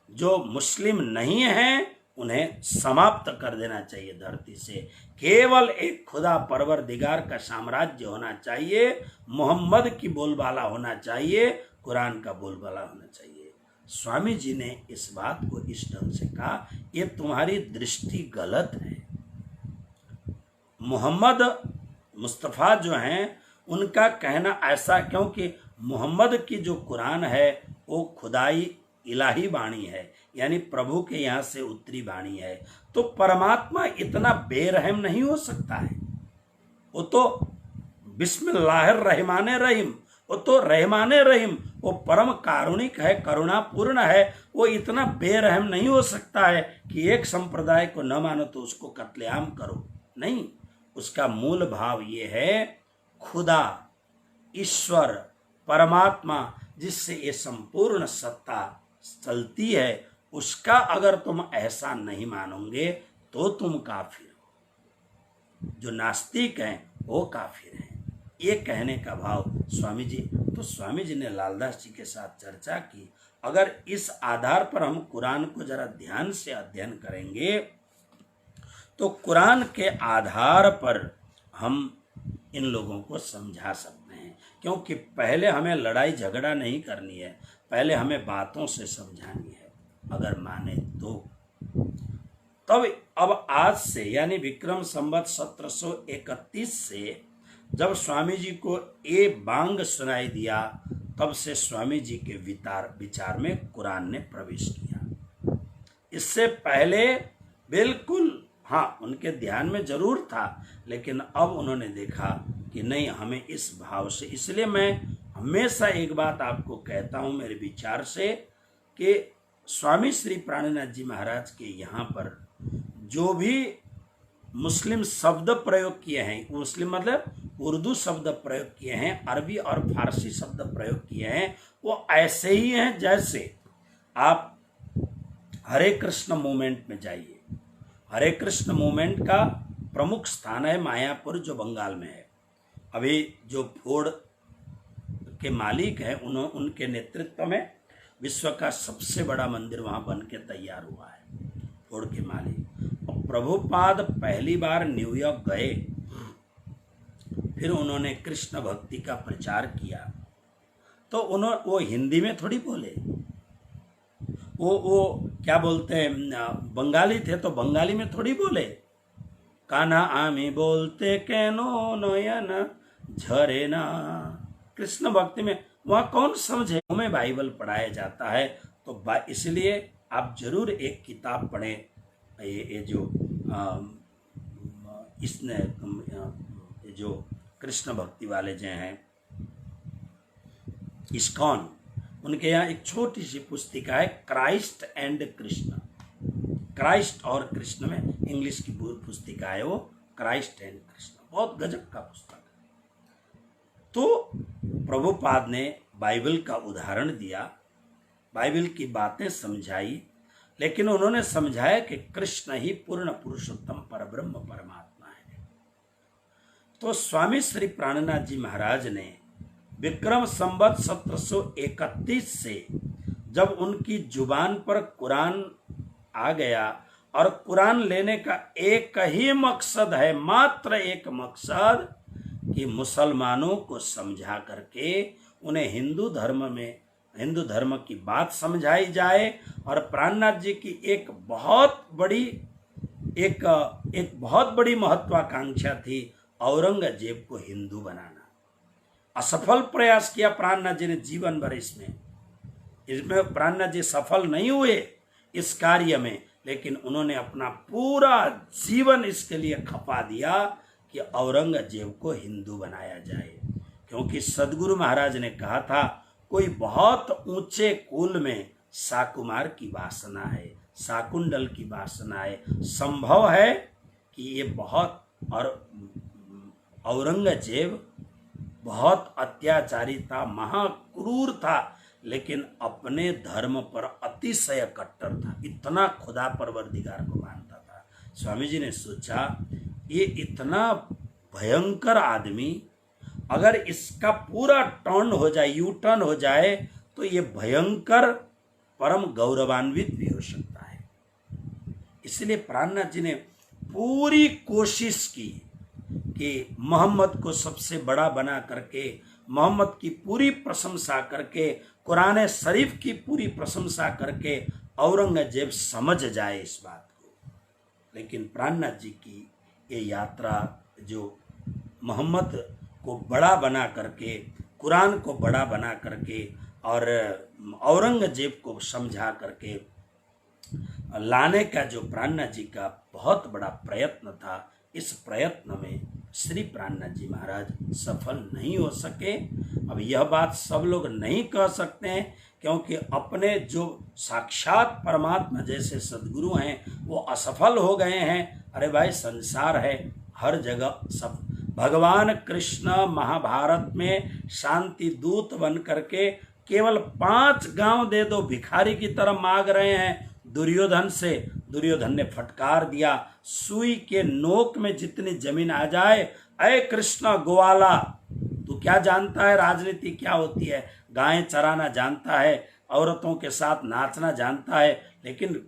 जो मुस्लिम नहीं हैं उन्हें समाप्त कर देना चाहिए धरती से। केवल एक खुदा परवरदिगार का साम्राज्य होना चाहिए, मोहम्मद की बोलबाला होना चाहिए, कुरान का बोलबाला होना चाहिए। स्वामी जी ने इस बात को इस ढंग से कहा, ये तुम्हारी दृष्टि गलत है। मोहम्मद मुस्तफ़ा जो हैं उनका कहना ऐसा, क्योंकि मोहम्मद की जो कुरान है वो खुदाई इलाही वाणी है, यानी प्रभु के यहाँ से उत्तरी वाणी है। तो परमात्मा इतना बेरहम नहीं हो सकता है। वो तो बिस्मिल्लाहिर रहमानिर रहीम, वो तो रहमानिर रहीम, वो परम कारुणिक है, करुणापूर्ण है। वो इतना बेरहम नहीं हो सकता है कि एक संप्रदाय को न मानो तो उसको कत्लेआम करो। नहीं, उसका मूल भाव ये है, खुदा, ईश्वर, परमात्मा जिससे ये संपूर्ण सत्ता चलती है, उसका अगर तुम ऐसा नहीं मानोगे तो तुम काफिर हो। जो नास्तिक हैं वो काफिर हैं। ये कहने का भाव स्वामी जी, तो स्वामी जी ने लालदास जी के साथ चर्चा की। अगर इस आधार पर हम कुरान को जरा ध्यान से अध्ययन करेंगे तो कुरान के आधार पर हम इन लोगों को समझा सकते हैं। क्योंकि पहले हमें लड़ाई झगड़ा नहीं करनी है, पहले हमें बातों से समझानी है। अगर माने तो तब अब आज से यानी विक्रम संवत 1731 से जब स्वामी जी को ये बांग सुनाई दिया, तब से स्वामी जी के विचार में कुरान ने प्रवेश किया। इससे पहले बिल्कुल हाँ, उनके ध्यान में जरूर था, लेकिन अब उन्होंने देखा कि नहीं, हमें इस भाव से। इसलिए मैं हमेशा एक बात आपको कहता हूँ मेरे विचार से, कि स्वामी श्री प्राणनाथ जी महाराज के यहाँ पर जो भी मुस्लिम शब्द प्रयोग किए हैं, मुस्लिम मतलब उर्दू शब्द प्रयोग किए हैं, अरबी और फारसी शब्द प्रयोग किए हैं, वो ऐसे ही हैं जैसे आप हरे कृष्ण मूवमेंट में जाइए। हरे कृष्ण मूवमेंट का प्रमुख स्थान है मायापुर, जो बंगाल में है। अभी जो फोर्ड के मालिक हैं, उनके नेतृत्व में विश्व का सबसे बड़ा मंदिर वहाँ बन के तैयार हुआ है, फोर्ड के मालिक। और प्रभुपाद पहली बार न्यूयॉर्क गए, फिर उन्होंने कृष्ण भक्ति का प्रचार किया। तो वो हिंदी में थोड़ी बोले, वो क्या बोलते हैं, बंगाली थे तो बंगाली में थोड़ी बोले। कान्हा आमी बोलते केनो नयन झरे ना। कृष्ण भक्ति में वहाँ कौन समझे। हमें बाइबल पढ़ाया जाता है, तो इसलिए आप जरूर एक किताब पढ़ें। ये जो इसने जो कृष्ण भक्ति वाले जो हैं इस्कॉन, उनके यहाँ एक छोटी सी पुस्तिका है, क्राइस्ट एंड कृष्ण। क्राइस्ट और कृष्ण में इंग्लिश की पुस्तिका है वो, क्राइस्ट एंड कृष्ण, बहुत गजब का पुस्तक है। तो प्रभुपाद ने बाइबल का उदाहरण दिया, बाइबल की बातें समझाई, लेकिन उन्होंने समझाया कि कृष्ण ही पूर्ण पुरुषोत्तम परब्रह्म परमात्मा है। तो स्वामी श्री प्राणनाथ जी महाराज ने विक्रम संवत 1731 से जब उनकी जुबान पर कुरान आ गया, और कुरान लेने का एक ही मकसद है, मात्र एक मकसद, कि मुसलमानों को समझा करके उन्हें हिंदू धर्म की बात समझाई जाए। और प्राणनाथ जी की एक बहुत बड़ी महत्वाकांक्षा थी, औरंगजेब को हिंदू बनाना। असफल प्रयास किया प्राणनाथ जी ने जीवन भर, इसमें प्राणनाथ जी सफल नहीं हुए इस कार्य में, लेकिन उन्होंने अपना पूरा जीवन इसके लिए खपा दिया कि औरंगजेब को हिंदू बनाया जाए। क्योंकि सदगुरु महाराज ने कहा था, कोई बहुत ऊंचे कुल में साकुमार की वासना है, शाकुंडल की वासना है, संभव है कि ये बहुत, और औरंगजेब बहुत अत्याचारी था, महाक्रूर था, लेकिन अपने धर्म पर अतिशय कट्टर था, इतना खुदा परवरदिगार को मानता था। स्वामी जी ने सोचा, ये इतना भयंकर आदमी, अगर इसका पूरा टर्न हो जाए, यू टर्न हो जाए, तो ये भयंकर परम गौरवान्वित भी हो सकता है। इसलिए प्राणनाथ जी ने पूरी कोशिश की कि मोहम्मद को सबसे बड़ा बना करके, मोहम्मद की पूरी प्रशंसा करके, कुरान शरीफ की पूरी प्रशंसा करके औरंगजेब समझ जाए इस बात को। लेकिन प्राणनाथ जी की ये यात्रा जो मोहम्मद को बड़ा बना करके, कुरान को बड़ा बना करके और औरंगजेब को समझा करके लाने का जो प्राणनाथ जी का बहुत बड़ा प्रयत्न था, इस प्रयत्न में श्री प्राणनाथ जी महाराज सफल नहीं हो सके। अब यह बात सब लोग नहीं कह सकते हैं, क्योंकि अपने जो साक्षात परमात्मा जैसे सद्गुरु हैं वो असफल हो गए हैं। अरे भाई, संसार है, हर जगह सब। भगवान कृष्ण महाभारत में शांति दूत बन करके केवल 5 गांव दे दो भिखारी की तरह मांग रहे हैं दुर्योधन से। दुर्योधन ने फटकार दिया, सुई के नोक में जितनी जमीन आ जाए, अय कृष्ण ग्वाला, तू क्या जानता है राजनीति क्या होती है? गायें चराना जानता है, औरतों के साथ नाचना जानता है, लेकिन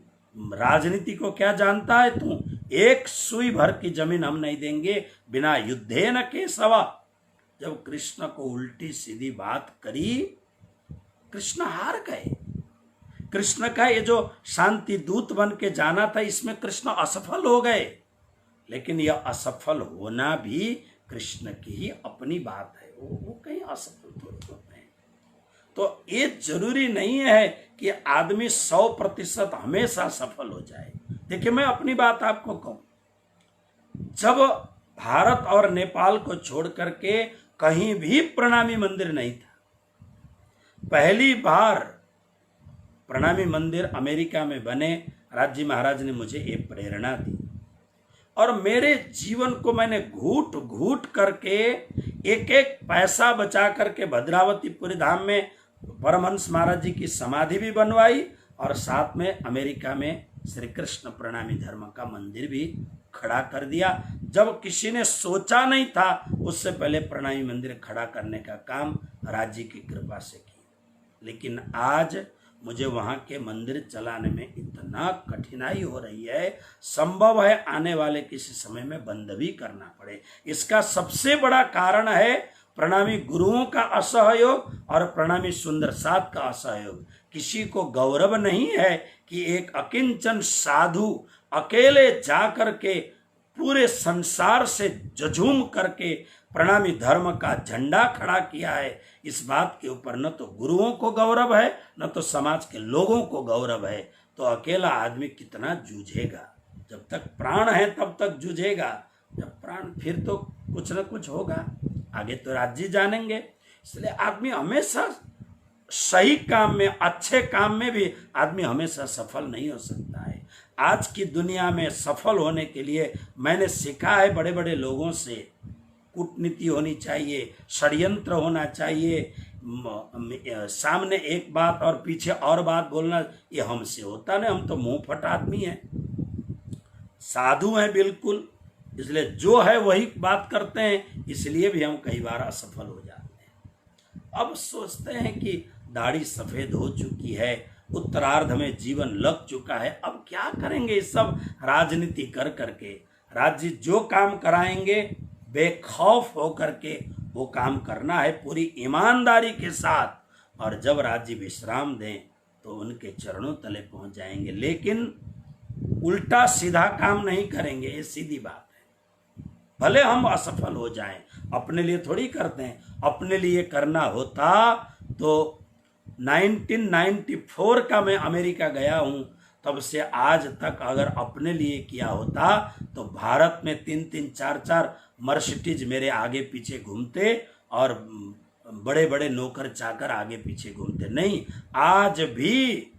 राजनीति को क्या जानता है तू? एक सुई भर की जमीन हम नहीं देंगे बिना युद्धे न केशवा। जब कृष्ण को उल्टी सीधी बात करी, कृष्ण हार गए। कृष्ण का ये जो शांति दूत बन के जाना था, इसमें कृष्ण असफल हो गए। लेकिन यह असफल होना भी कृष्ण की ही अपनी बात है, वो कहीं असफल थोड़ी होते हैं। तो ये जरूरी नहीं है कि आदमी 100% हमेशा सफल हो जाए। देखिए, मैं अपनी बात आपको कहूं, जब भारत और नेपाल को छोड़ करके कहीं भी प्रणामी मंदिर नहीं था, पहली बार प्रणामी मंदिर अमेरिका में बने, राज महाराज ने मुझे ये प्रेरणा दी और मेरे जीवन को मैंने घूट घूट करके एक एक पैसा बचा करके भद्रावतीपुरी धाम में परमहंस महाराज जी की समाधि भी बनवाई और साथ में अमेरिका में श्री कृष्ण प्रणामी धर्म का मंदिर भी खड़ा कर दिया। जब किसी ने सोचा नहीं था, उससे पहले प्रणामी मंदिर खड़ा करने का काम राज जी की कृपा से किया। लेकिन आज मुझे वहाँ के मंदिर चलाने में इतना कठिनाई हो रही है, संभव है आने वाले किसी समय में बंद भी करना पड़े। इसका सबसे बड़ा कारण है प्रणामी गुरुओं का असहयोग और प्रणामी सुंदर साथ का असहयोग। किसी को गौरव नहीं है कि एक अकिंचन साधु अकेले जाकर के पूरे संसार से झूम करके प्रणामी धर्म का झंडा खड़ा किया है। इस बात के ऊपर न तो गुरुओं को गौरव है, न तो समाज के लोगों को गौरव है। तो अकेला आदमी कितना जूझेगा? जब तक प्राण है तब तक जूझेगा, जब प्राण फिर तो कुछ न कुछ होगा। आगे तो राज्य जानेंगे। इसलिए आदमी हमेशा सही काम में, अच्छे काम में भी आदमी हमेशा सफल नहीं हो सकता है। आज की दुनिया में सफल होने के लिए मैंने सीखा है बड़े बड़े लोगों से, कूटनीति होनी चाहिए, षड्यंत्र होना चाहिए, सामने एक बात और पीछे और बात बोलना, ये हमसे होता नहीं। हम तो मुंह फट आदमी हैं, साधु हैं बिल्कुल। इसलिए जो है वही बात करते हैं, इसलिए भी हम कई बार असफल हो जाते हैं। अब सोचते हैं कि दाढ़ी सफेद हो चुकी है, उत्तरार्ध में जीवन लग चुका है, अब क्या करेंगे इस सब राजनीति कर करके। राज्य जो काम कराएंगे बेखौफ होकर के वो काम करना है, पूरी ईमानदारी के साथ। और जब राज्य विश्राम दें तो उनके चरणों तले पहुंच जाएंगे, लेकिन उल्टा सीधा काम नहीं करेंगे। ये सीधी बात है। भले हम असफल हो जाएं, अपने लिए थोड़ी करते हैं। अपने लिए करना होता तो 1994 का मैं अमेरिका गया हूं, तब से आज तक अगर अपने लिए किया होता तो भारत में 3-3, 4-4 मर्सिडीज मेरे आगे पीछे घूमते और बड़े बड़े नौकर चाकर आगे पीछे घूमते। नहीं, आज भी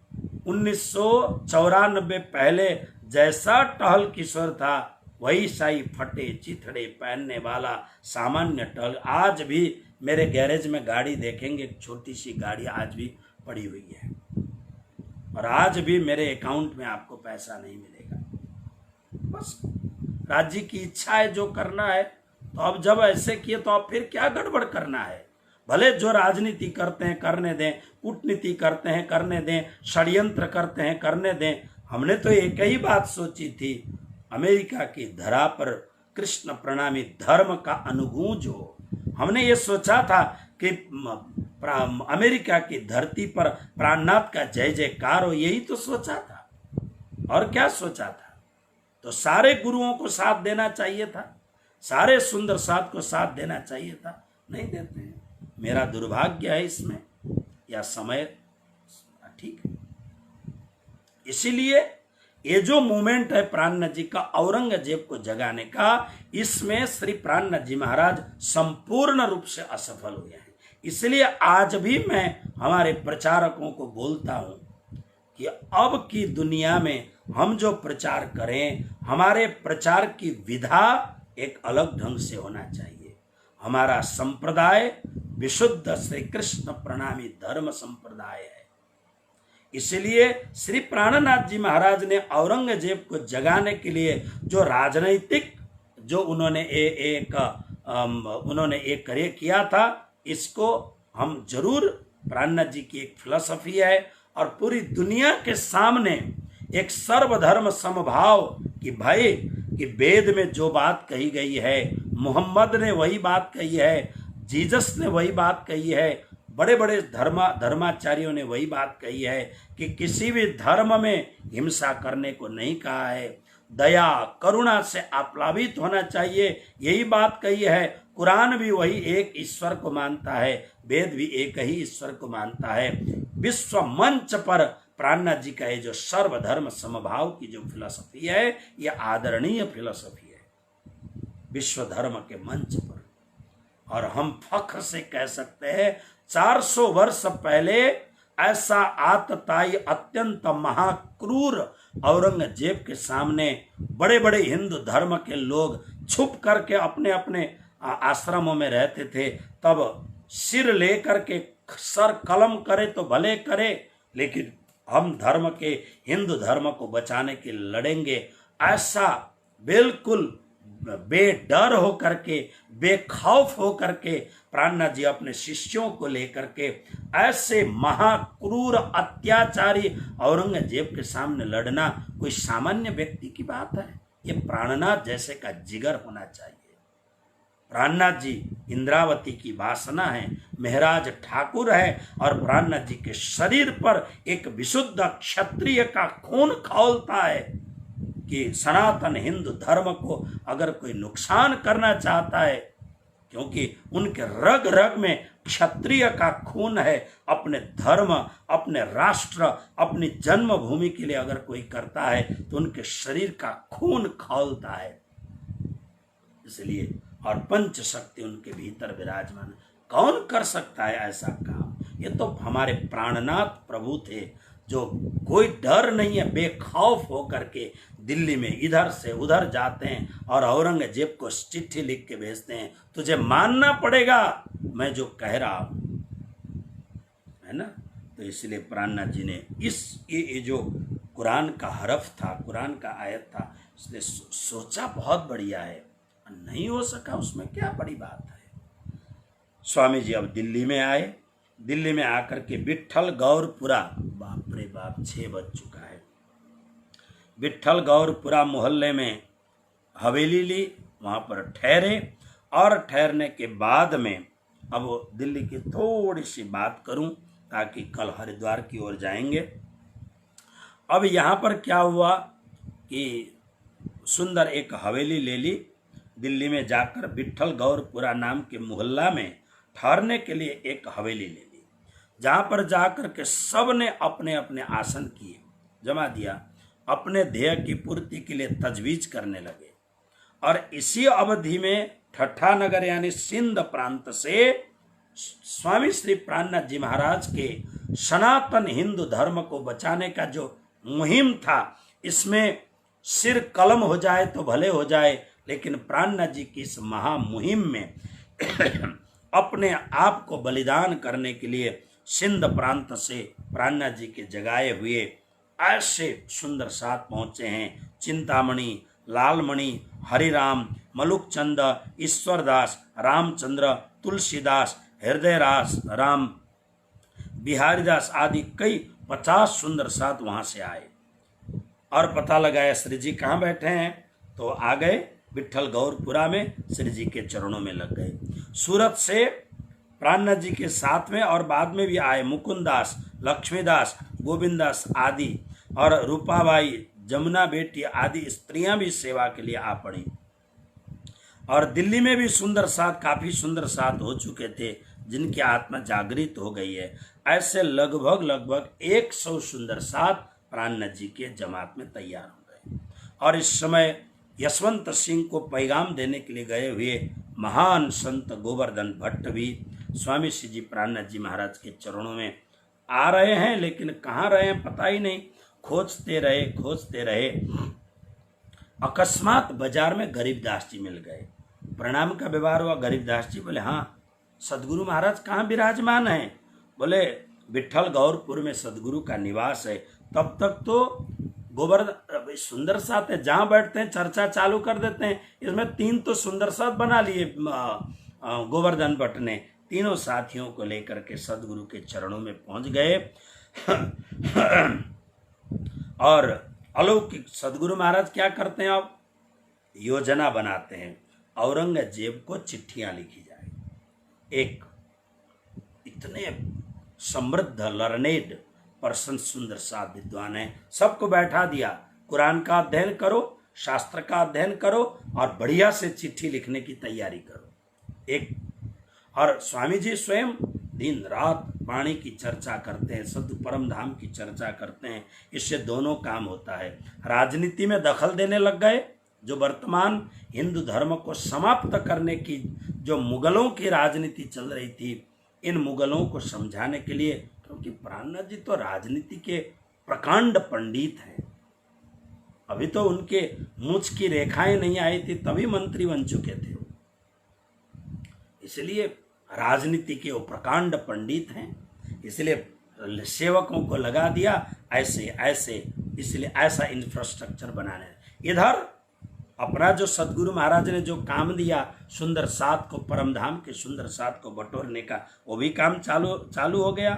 1994 पहले जैसा टहल किशोर था वही साई फटे चिथड़े पहनने वाला सामान्य टहल आज भी मेरे गैरेज में गाड़ी देखेंगे, छोटी सी गाड़ी आज भी पड़ी हुई है और आज भी मेरे अकाउंट में आपको पैसा नहीं मिलेगा। बस राज्य की इच्छा है जो करना है। तो अब जब ऐसे किए तो अब फिर क्या गड़बड़ करना है? भले जो राजनीति करते हैं करने दें, कूटनीति करते हैं करने दें, षड्यंत्र करते हैं करने दें। हमने तो एक ही बात सोची थी, अमेरिका की धरा पर कृष्ण प्रणामी धर्म का अनुगूंज हो। हमने ये सोचा था कि अमेरिका की धरती पर प्राणनाथ का जय जयकार हो, यही तो सोचा था। और क्या सोचा था? तो सारे गुरुओं को साथ देना चाहिए था, सारे सुंदर साथ को साथ देना चाहिए था, नहीं देते हैं। मेरा दुर्भाग्य है इसमें, या समय ठीक है। इसीलिए ये जो मूवमेंट है प्राणनाथ जी का औरंगजेब को जगाने का, इसमें श्री प्राणनाथ जी महाराज संपूर्ण रूप से असफल हुए हैं। इसलिए आज भी मैं हमारे प्रचारकों को बोलता हूं कि अब की दुनिया में हम जो प्रचार करें, हमारे प्रचार की विधा एक अलग ढंग से होना चाहिए। हमारा संप्रदाय विशुद्ध श्री कृष्ण प्रणामी धर्म संप्रदाय है। इसलिए श्री प्राणनाथ जी महाराज ने औरंगजेब को जगाने के लिए जो राजनीतिक जो उन्होंने एक कार्य किया था, इसको हम जरूर, प्राणनाथ जी की एक फिलॉसफी है और पूरी दुनिया के सामने एक सर्वधर्म समभाव की भाई कि वेद में जो बात कही गई है, मोहम्मद ने वही बात कही है, जीसस ने वही बात कही है, बड़े बड़े धर्माचार्यों ने वही बात कही है कि किसी भी धर्म में हिंसा करने को नहीं कहा है, दया करुणा से आप्लावित होना चाहिए, यही बात कही है। कुरान भी वही एक ईश्वर को मानता है, वेद भी एक ही ईश्वर को मानता है। विश्व मंच पर प्राणनाथ जी का ये जो सर्वधर्म समभाव की जो फिलॉसफी है, ये आदरणीय फिलॉसफी है विश्व धर्म के मंच पर। और हम फख्र से कह सकते हैं 400 वर्ष पहले ऐसा आतताई अत्यंत महाक्रूर औरंगजेब के सामने बड़े बड़े हिंदू धर्म के लोग छुप करके अपने अपने आश्रमों में रहते थे। तब सिर लेकर के सर कलम करे तो भले करे, लेकिन हम धर्म के हिंदू धर्म को बचाने के लड़ेंगे, ऐसा बिल्कुल बेडर होकर के, बेखौफ होकर के प्राणनाथ जी अपने शिष्यों को लेकर के ऐसे महाक्रूर अत्याचारी औरंगजेब के सामने लड़ना कोई सामान्य व्यक्ति की बात है? ये प्राणनाथ जैसे का जिगर होना चाहिए। प्राणनाथ जी इंद्रावती की वासना है, महराज ठाकुर है, और प्राणनाथ जी के शरीर पर एक विशुद्ध क्षत्रिय का खून खौलता है कि सनातन हिंदू धर्म को अगर कोई नुकसान करना चाहता है, क्योंकि उनके रग रग में क्षत्रिय का खून है, अपने धर्म, अपने राष्ट्र, अपनी जन्मभूमि के लिए अगर कोई करता है तो उनके शरीर का खून खौलता है। इसलिए और पंच शक्ति उनके भीतर विराजमान, कौन कर सकता है ऐसा काम? ये तो हमारे प्राणनाथ प्रभु थे, जो कोई डर नहीं है, बेखौफ होकर के दिल्ली में इधर से उधर जाते हैं और औरंगजेब को चिट्ठी लिख के भेजते हैं, तुझे मानना पड़ेगा मैं जो कह रहा हूं, है ना। तो इसलिए प्राणनाथ जी ने ये जो कुरान का हरफ था, कुरान का आयत था, इसलिए सोचा बहुत बढ़िया है, नहीं हो सका उसमें क्या बड़ी बात है। स्वामी जी अब दिल्ली में आए, दिल्ली में आकर के विट्ठल गौरपुरा, बाप रे बाप 6 बज चुका है, विट्ठल गौरपुरा मोहल्ले में हवेली ली, वहाँ पर ठहरे, और ठहरने के बाद में अब दिल्ली की थोड़ी सी बात करूं ताकि कल हरिद्वार की ओर जाएंगे। अब यहाँ पर क्या हुआ कि सुंदर एक हवेली ले ली, दिल्ली में जाकर विट्ठल गौरपुरा नाम के मोहल्ला में ठहरने के लिए एक हवेली ले ली, जहाँ पर जाकर के सब ने अपने अपने आसन किए, जमा दिया, अपने ध्येय की पूर्ति के लिए तजवीज करने लगे। और इसी अवधि में ठट्ठा नगर यानी सिंध प्रांत से स्वामी श्री प्राणनाथ जी महाराज के सनातन हिंदू धर्म को बचाने का जो मुहिम था, इसमें सिर कलम हो जाए तो भले हो जाए, लेकिन प्राणनाथ जी की इस महामुहिम में अपने आप को बलिदान करने के लिए सिंध प्रांत से प्राणनाथ जी के जगाए हुए ऐसे सुंदर साथ पहुंचे हैं चिंतामणि, लालमणि, हरिराम, मलुकचंद, ईश्वरदास, रामचंद्र, तुलसीदास, हृदयरास राम, बिहारीदास आदि कई 50 सुंदर साथ वहां से आए। और पता लगाया श्री जी कहाँ बैठे हैं, तो आ गए विट्ठल गौरपुरा में, श्री जी के चरणों में लग गए। सूरत से प्राणनाथ जी के साथ में और बाद में भी आए मुकुंदास, लक्ष्मीदास, गोविंदास आदि और रूपाबाई, जमुना बेटी आदि स्त्रियां भी सेवा के लिए आ पड़ी। और दिल्ली में भी सुंदर साथ, काफी सुंदर साथ हो चुके थे जिनकी आत्मा जागृत हो गई है। ऐसे लगभग 100 सुंदर साथ प्राणनाथ जी के जमात में तैयार हो गए। और इस समय यशवंत सिंह को पैगाम देने के लिए गए हुए महान संत गोवर्धन भट्ट भी स्वामी श्री जी प्राणनाथ जी महाराज के चरणों में आ रहे हैं, लेकिन कहाँ रहे हैं पता ही नहीं। खोजते रहे। अकस्मात बाजार में गरीबदास जी मिल गए। प्रणाम का व्यवहार हुआ। गरीबदास जी बोले, हाँ सदगुरु महाराज कहाँ विराजमान हैं? बोले विट्ठल गौरपुर में सदगुरु का निवास है। तब तक तो गोवर्धन सुंदर साथ है, जहाँ बैठते हैं चर्चा चालू कर देते हैं। इसमें 3 तो सुंदर साथ बना लिए गोवर्धन भट्ट ने। तीनों साथियों को लेकर के सदगुरु के चरणों में पहुंच गए और अलौकिक सदगुरु महाराज क्या करते हैं, अब योजना बनाते हैं औरंगजेब को चिट्ठियां लिखी जाए। एक इतने समृद्ध लर्नेड पर्सन, सुंदर सा विद्वान है, सबको बैठा दिया, कुरान का अध्ययन करो, शास्त्र का अध्ययन करो और बढ़िया से चिट्ठी लिखने की तैयारी करो। एक और स्वामी जी स्वयं दिन रात वाणी की चर्चा करते हैं, सद्गुरु परम धाम की चर्चा करते हैं। इससे दोनों काम होता है। राजनीति में दखल देने लग गए, जो वर्तमान हिंदू धर्म को समाप्त करने की जो मुगलों की राजनीति चल रही थी, इन मुगलों को समझाने के लिए, क्योंकि प्राणनाथ जी तो राजनीति के प्रकांड पंडित हैं। अभी तो उनके मूंछ की रेखाएं नहीं आई थी, तभी मंत्री बन चुके थे। इसलिए राजनीति के वो प्रकांड पंडित हैं, इसलिए सेवकों को लगा दिया ऐसे, इसलिए ऐसा इंफ्रास्ट्रक्चर बनाने। इधर अपना जो सदगुरु महाराज ने जो काम दिया, सुंदर साथ को, परम धाम के सुंदर साथ को बटोरने का, वो भी काम चालू हो गया।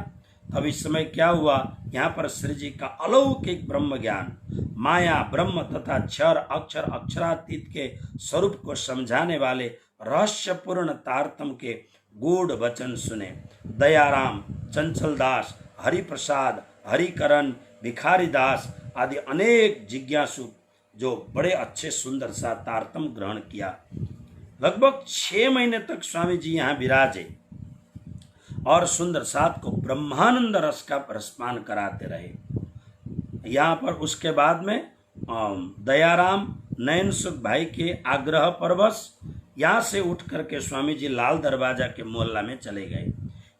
तब इस समय क्या हुआ, यहाँ पर श्री जी का अलौकिक ब्रह्म ज्ञान, माया, ब्रह्म तथा क्षर, अक्षर, अक्षरातीत के स्वरूप को समझाने वाले रहस्यपूर्ण तारतम के गूढ़ वचन सुने। दयाराम, चंचलदास, हरिप्रसाद, हरिकरण, भिखारीदास आदि अनेक जिज्ञासु जो बड़े अच्छे सुंदर सा तारतम ग्रहण किया। लगभग 6 महीने तक स्वामी जी यहाँ विराजे और सुंदर साथ को ब्रह्मानंद रस का रसपान कराते रहे। यहाँ पर उसके बाद में दयाराम नयन सुख भाई के आग्रह परवश यहाँ से उठ करके स्वामी जी लाल दरवाजा के मोहल्ला में चले गए।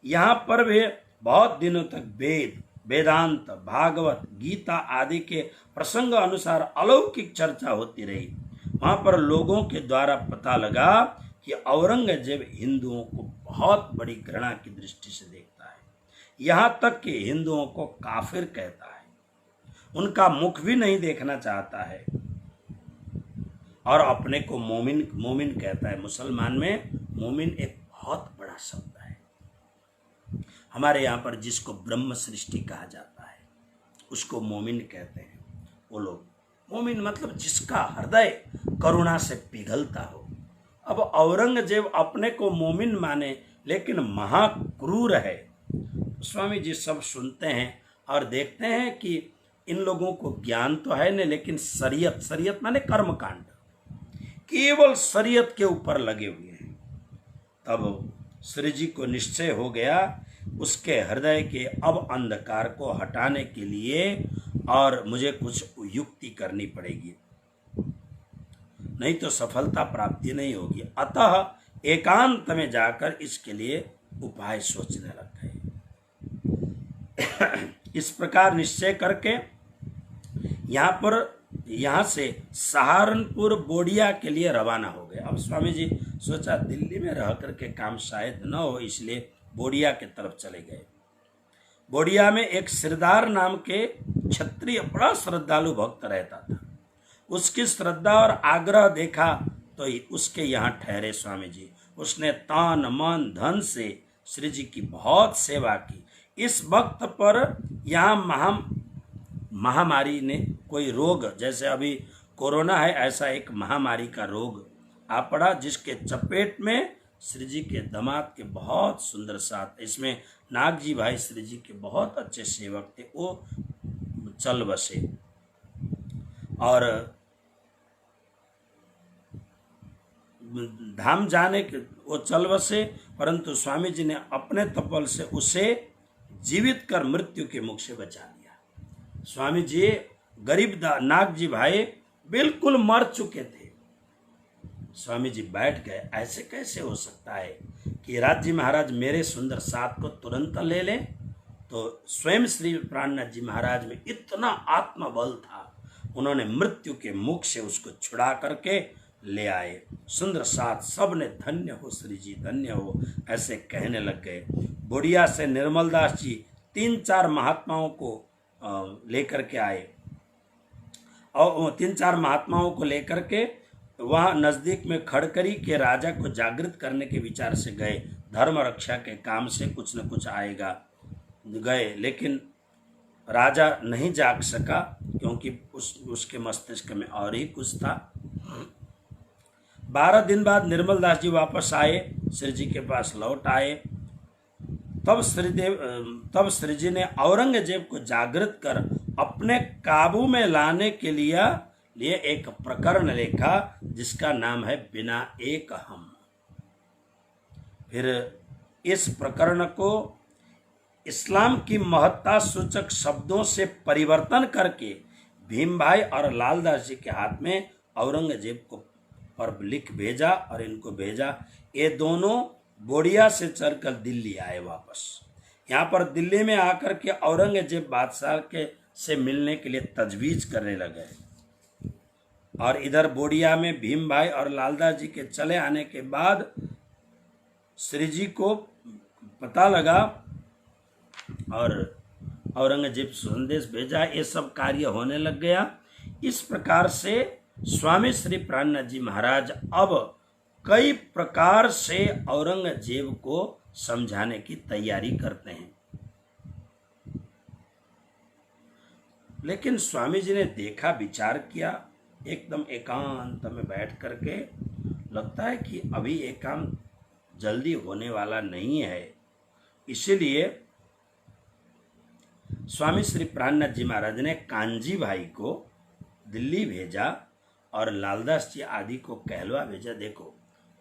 यहाँ पर वे बहुत दिनों तक वेद, वेदांत, भागवत, गीता आदि के प्रसंग अनुसार अलौकिक चर्चा होती रही। वहाँ पर लोगों के द्वारा पता लगा कि औरंगजेब हिंदुओं को बहुत बड़ी घृणा की दृष्टि से देखता है, यहाँ तक कि हिंदुओं को काफिर कहता है, उनका मुख भी नहीं देखना चाहता है और अपने को मोमिन कहता है। मुसलमान में मोमिन एक बहुत बड़ा शब्द है। हमारे यहाँ पर जिसको ब्रह्म सृष्टि कहा जाता है उसको मोमिन कहते हैं। वो लोग मोमिन मतलब जिसका हृदय करुणा से पिघलता हो। अब औरंगजेब अपने को मोमिन माने लेकिन महाक्रूर है। स्वामी जी सब सुनते हैं और देखते हैं कि इन लोगों को ज्ञान तो है नहीं, लेकिन शरीयत माने कर्मकांड, केवल शरीयत के ऊपर लगे हुए हैं। तब श्री जी को निश्चय हो गया उसके हृदय के अब अंधकार को हटाने के लिए और मुझे कुछ युक्ति करनी पड़ेगी, नहीं तो सफलता प्राप्ति नहीं होगी। अतः एकांत में जाकर इसके लिए उपाय सोचने लग गए। इस प्रकार निश्चय करके यहाँ से सहारनपुर बोडिया के लिए रवाना हो गए। अब स्वामी जी सोचा दिल्ली में रह करके काम शायद न हो, इसलिए बोडिया के तरफ चले गए। बोडिया में एक सिरदार नाम के क्षत्रिय बड़ा श्रद्धालु भक्त रहता था। उसकी श्रद्धा और आग्रह देखा तो उसके यहाँ ठहरे स्वामी जी। उसने तन मन धन से श्री जी की बहुत सेवा की। इस वक्त पर यहाँ महामारी ने, कोई रोग, जैसे अभी कोरोना है, ऐसा एक महामारी का रोग आ पड़ा, जिसके चपेट में श्री जी के दामाद के बहुत सुंदर साथ, इसमें नाग जी भाई श्री जी के बहुत अच्छे सेवक थे, वो चल बसे और धाम जाने के वो चल बसे, परंतु स्वामी जी ने अपने तपल से उसे जीवित कर मृत्यु के मुख से बचा लिया। स्वामी जी गरीब नाग जी भाई बिल्कुल मर चुके थे। स्वामी जी बैठ गए, ऐसे कैसे हो सकता है कि राज जी महाराज मेरे सुंदर साथ को तुरंत ले लें। तो स्वयं श्री प्राणनाथ जी महाराज में इतना आत्मबल था, उन्होंने मृत्यु के मुख से उसको छुड़ा करके ले आए। सुंदर साथ सब ने धन्य हो श्री जी, धन्य हो, ऐसे कहने लग गए। बुढ़िया से निर्मल दास जी 3-4 महात्माओं को लेकर के आए और 3-4 महात्माओं को लेकर के वहाँ नज़दीक में खड़करी के राजा को जागृत करने के विचार से गए। धर्म रक्षा के काम से कुछ न कुछ आएगा, गए, लेकिन राजा नहीं जाग सका, क्योंकि उसके मस्तिष्क में और ही कुछ था। 12 दिन बाद निर्मल दास जी वापस आए, श्री जी के पास लौट आए। तब श्री जी ने औरंगजेब को जागृत कर अपने काबू में लाने के लिए एक प्रकरण लिखा, जिसका नाम है बिना एक हम। फिर इस प्रकरण को इस्लाम की महत्ता सूचक शब्दों से परिवर्तन करके भीम भाई और लालदास जी के हाथ में औरंगजेब को पर लिख भेजा और इनको भेजा। ये दोनों बोडिया से चलकर दिल्ली आए वापस। यहाँ पर दिल्ली में आकर के औरंगजेब बादशाह के से मिलने के लिए तजवीज करने लगे, और इधर बोडिया में भीम भाई और लालदास जी के चले आने के बाद श्री जी को पता लगा और औरंगजेब संदेश भेजा, ये सब कार्य होने लग गया। इस प्रकार से स्वामी श्री प्राणनाथ जी महाराज अब कई प्रकार से औरंगजेब को समझाने की तैयारी करते हैं, लेकिन स्वामी जी ने देखा, विचार किया, एकदम एकांत में बैठ करके लगता है कि अभी ये काम जल्दी होने वाला नहीं है। इसीलिए स्वामी श्री प्राणनाथ जी महाराज ने कांजी भाई को दिल्ली भेजा और लालदास जी आदि को कहलवा भेजा, देखो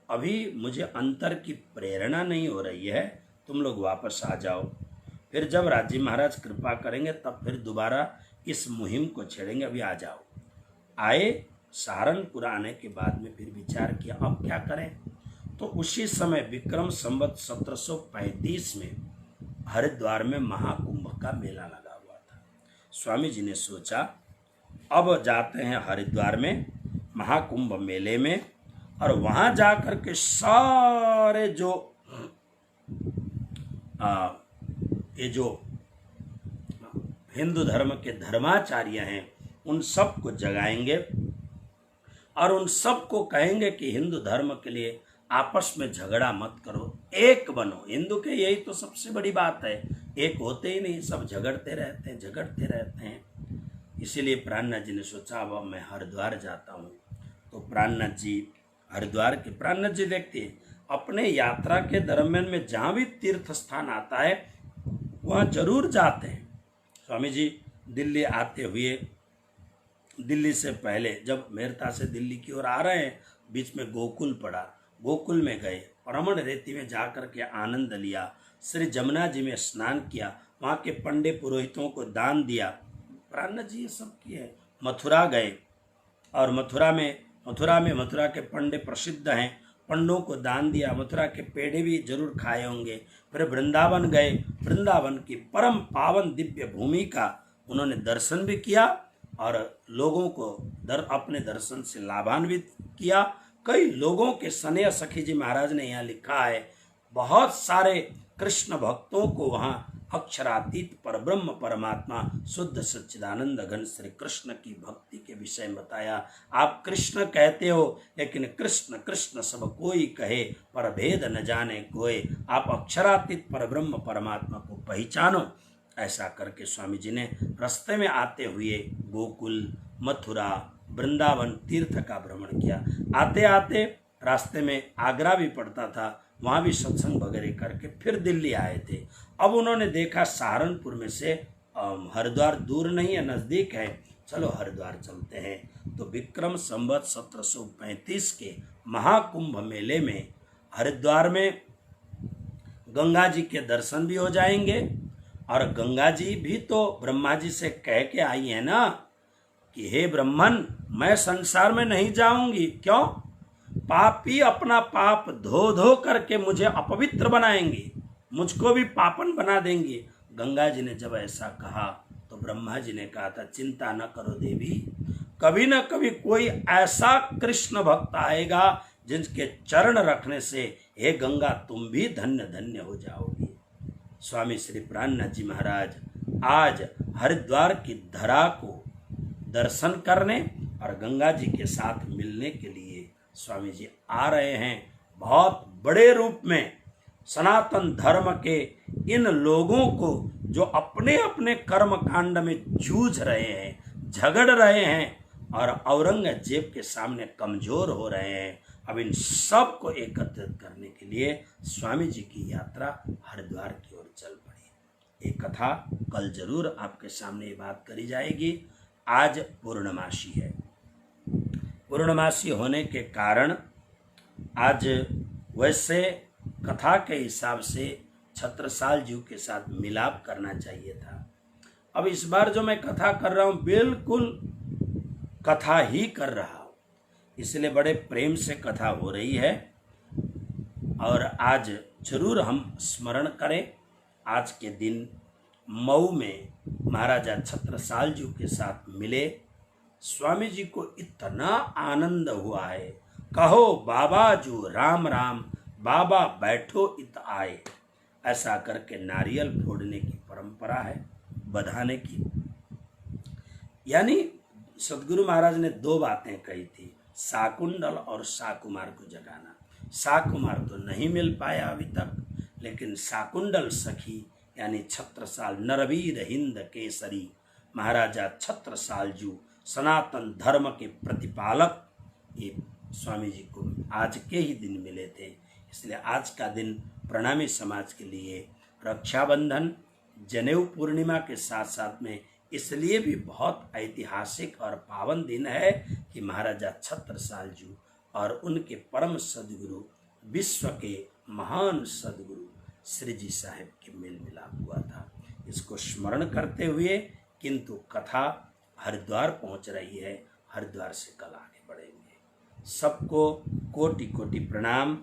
अभी मुझे अंतर की प्रेरणा नहीं हो रही है, तुम लोग वापस आ जाओ, फिर जब राजी महाराज कृपा करेंगे तब फिर दोबारा इस मुहिम को छेड़ेंगे, अभी आ जाओ। आए, सहारनपुर आने के बाद में फिर विचार किया अब क्या करें। तो उसी समय विक्रम संवत 1735 में हरिद्वार में महाकुंभ का मेला लगा हुआ था। स्वामी जी ने सोचा अब जाते हैं हरिद्वार में महाकुंभ मेले में, और वहां जाकर के सारे जो ये जो हिंदू धर्म के धर्माचार्य हैं उन सब को जगाएंगे और उन सब को कहेंगे कि हिंदू धर्म के लिए आपस में झगड़ा मत करो, एक बनो। हिंदू के यही तो सबसे बड़ी बात है, एक होते ही नहीं, सब झगड़ते रहते हैं। इसीलिए प्राणनाथ जी ने सोचा अब मैं हरिद्वार जाता हूँ। तो प्राणनाथ जी हरिद्वार के, प्राणनाथ जी देखते अपने यात्रा के दरम्यान में जहाँ भी तीर्थ स्थान आता है वहाँ जरूर जाते हैं। स्वामी जी दिल्ली आते हुए, दिल्ली से पहले जब मेरता से दिल्ली की ओर आ रहे हैं, बीच में गोकुल पड़ा, गोकुल में गए, परमण रेती में जाकर के आनंद लिया, श्री जमुना जी में स्नान किया, वहाँ के पंडे पुरोहितों को दान दिया। प्राणनाथ जी ये सब किए। मथुरा गए और मथुरा के पंडे प्रसिद्ध हैं, पंडों को दान दिया, मथुरा के पेड़े भी जरूर खाए होंगे। फिर वृंदावन गए, वृंदावन की परम पावन दिव्य भूमि का उन्होंने दर्शन भी किया और लोगों को अपने दर्शन से लाभान्वित किया। कई लोगों के स्नेह सखी जी महाराज ने यहाँ लिखा है, बहुत सारे कृष्ण भक्तों को वहाँ अक्षरातीत परब्रह्म परमात्मा शुद्ध सच्चिदानंद घन श्री कृष्ण की भक्ति के विषय में बताया। आप कृष्ण कहते हो, लेकिन कृष्ण कृष्ण सब कोई कहे, पर भेद न जाने कोई। आप अक्षरातीत परब्रह्म परमात्मा को पहचानो। ऐसा करके स्वामी जी ने रास्ते में आते हुए गोकुल, मथुरा, वृंदावन तीर्थ का भ्रमण किया। आते आते रास्ते में आगरा भी पड़ता था, वहाँ भी सत्संग वगैरह करके फिर दिल्ली आए थे। अब उन्होंने देखा सहारनपुर में से हरिद्वार दूर नहीं है, नज़दीक है, चलो हरिद्वार चलते हैं। तो विक्रम संवत 1735 के महाकुंभ मेले में हरिद्वार में गंगा जी के दर्शन भी हो जाएंगे, और गंगा जी भी तो ब्रह्मा जी से कह के आई है ना कि हे ब्रह्मन, मैं संसार में नहीं जाऊंगी। क्यों? पापी अपना पाप धो धो करके मुझे अपवित्र बनाएंगे, मुझको भी पापन बना देंगे। गंगा जी ने जब ऐसा कहा तो ब्रह्मा जी ने कहा था, चिंता न करो देवी, कभी न कभी कोई ऐसा कृष्ण भक्त आएगा जिनके चरण रखने से हे गंगा तुम भी धन्य धन्य हो जाओगी। स्वामी श्री प्राणनाथ जी महाराज आज हरिद्वार की धरा को दर्शन करने और गंगा जी के साथ मिलने के लिए स्वामी जी आ रहे हैं। बहुत बड़े रूप में सनातन धर्म के इन लोगों को जो अपने अपने कर्म कांड में जूझ रहे हैं, झगड़ रहे हैं और औरंगजेब के सामने कमजोर हो रहे हैं, अब इन सब को एकत्रित करने के लिए स्वामी जी की यात्रा हरिद्वार की ओर चल पड़ी। एक कथा कल जरूर आपके सामने ये बात करी जाएगी। आज पूर्णमासी है। पूर्णमासी होने के कारण आज वैसे कथा के हिसाब से छत्रसाल जी के साथ मिलाप करना चाहिए था। अब इस बार जो मैं कथा कर रहा हूँ बिल्कुल कथा ही कर रहा हूँ, इसलिए बड़े प्रेम से कथा हो रही है। और आज जरूर हम स्मरण करें, आज के दिन मऊ में महाराजा छत्रसाल जी के साथ मिले। स्वामी जी को इतना आनंद हुआ है, कहो बाबा जो राम राम, बाबा बैठो इत आए। ऐसा करके नारियल फोड़ने की परंपरा है, बधाने की। यानी सदगुरु महाराज ने दो बातें कही थी, शाकुंडल और शाकुमार को जगाना। शाकुमार तो नहीं मिल पाया अभी तक, लेकिन शाकुंडल सखी यानी छत्रसाल नरवीर हिंद केसरी महाराजा छत्रसाल जी सनातन धर्म के प्रतिपालक, ये स्वामी जी को आज के ही दिन मिले थे। इसलिए आज का दिन प्रणामी समाज के लिए रक्षाबंधन, जनेऊ पूर्णिमा के साथ साथ में इसलिए भी बहुत ऐतिहासिक और पावन दिन है कि महाराजा छत्रसाल जी और उनके परम सदगुरु, विश्व के महान सदगुरु श्री जी साहेब के मेल मिलाप हुआ था। इसको स्मरण करते हुए किंतु कथा हरिद्वार पहुंच रही है, हरिद्वार से कल आगे बढ़ेंगे। सबको कोटि कोटि प्रणाम।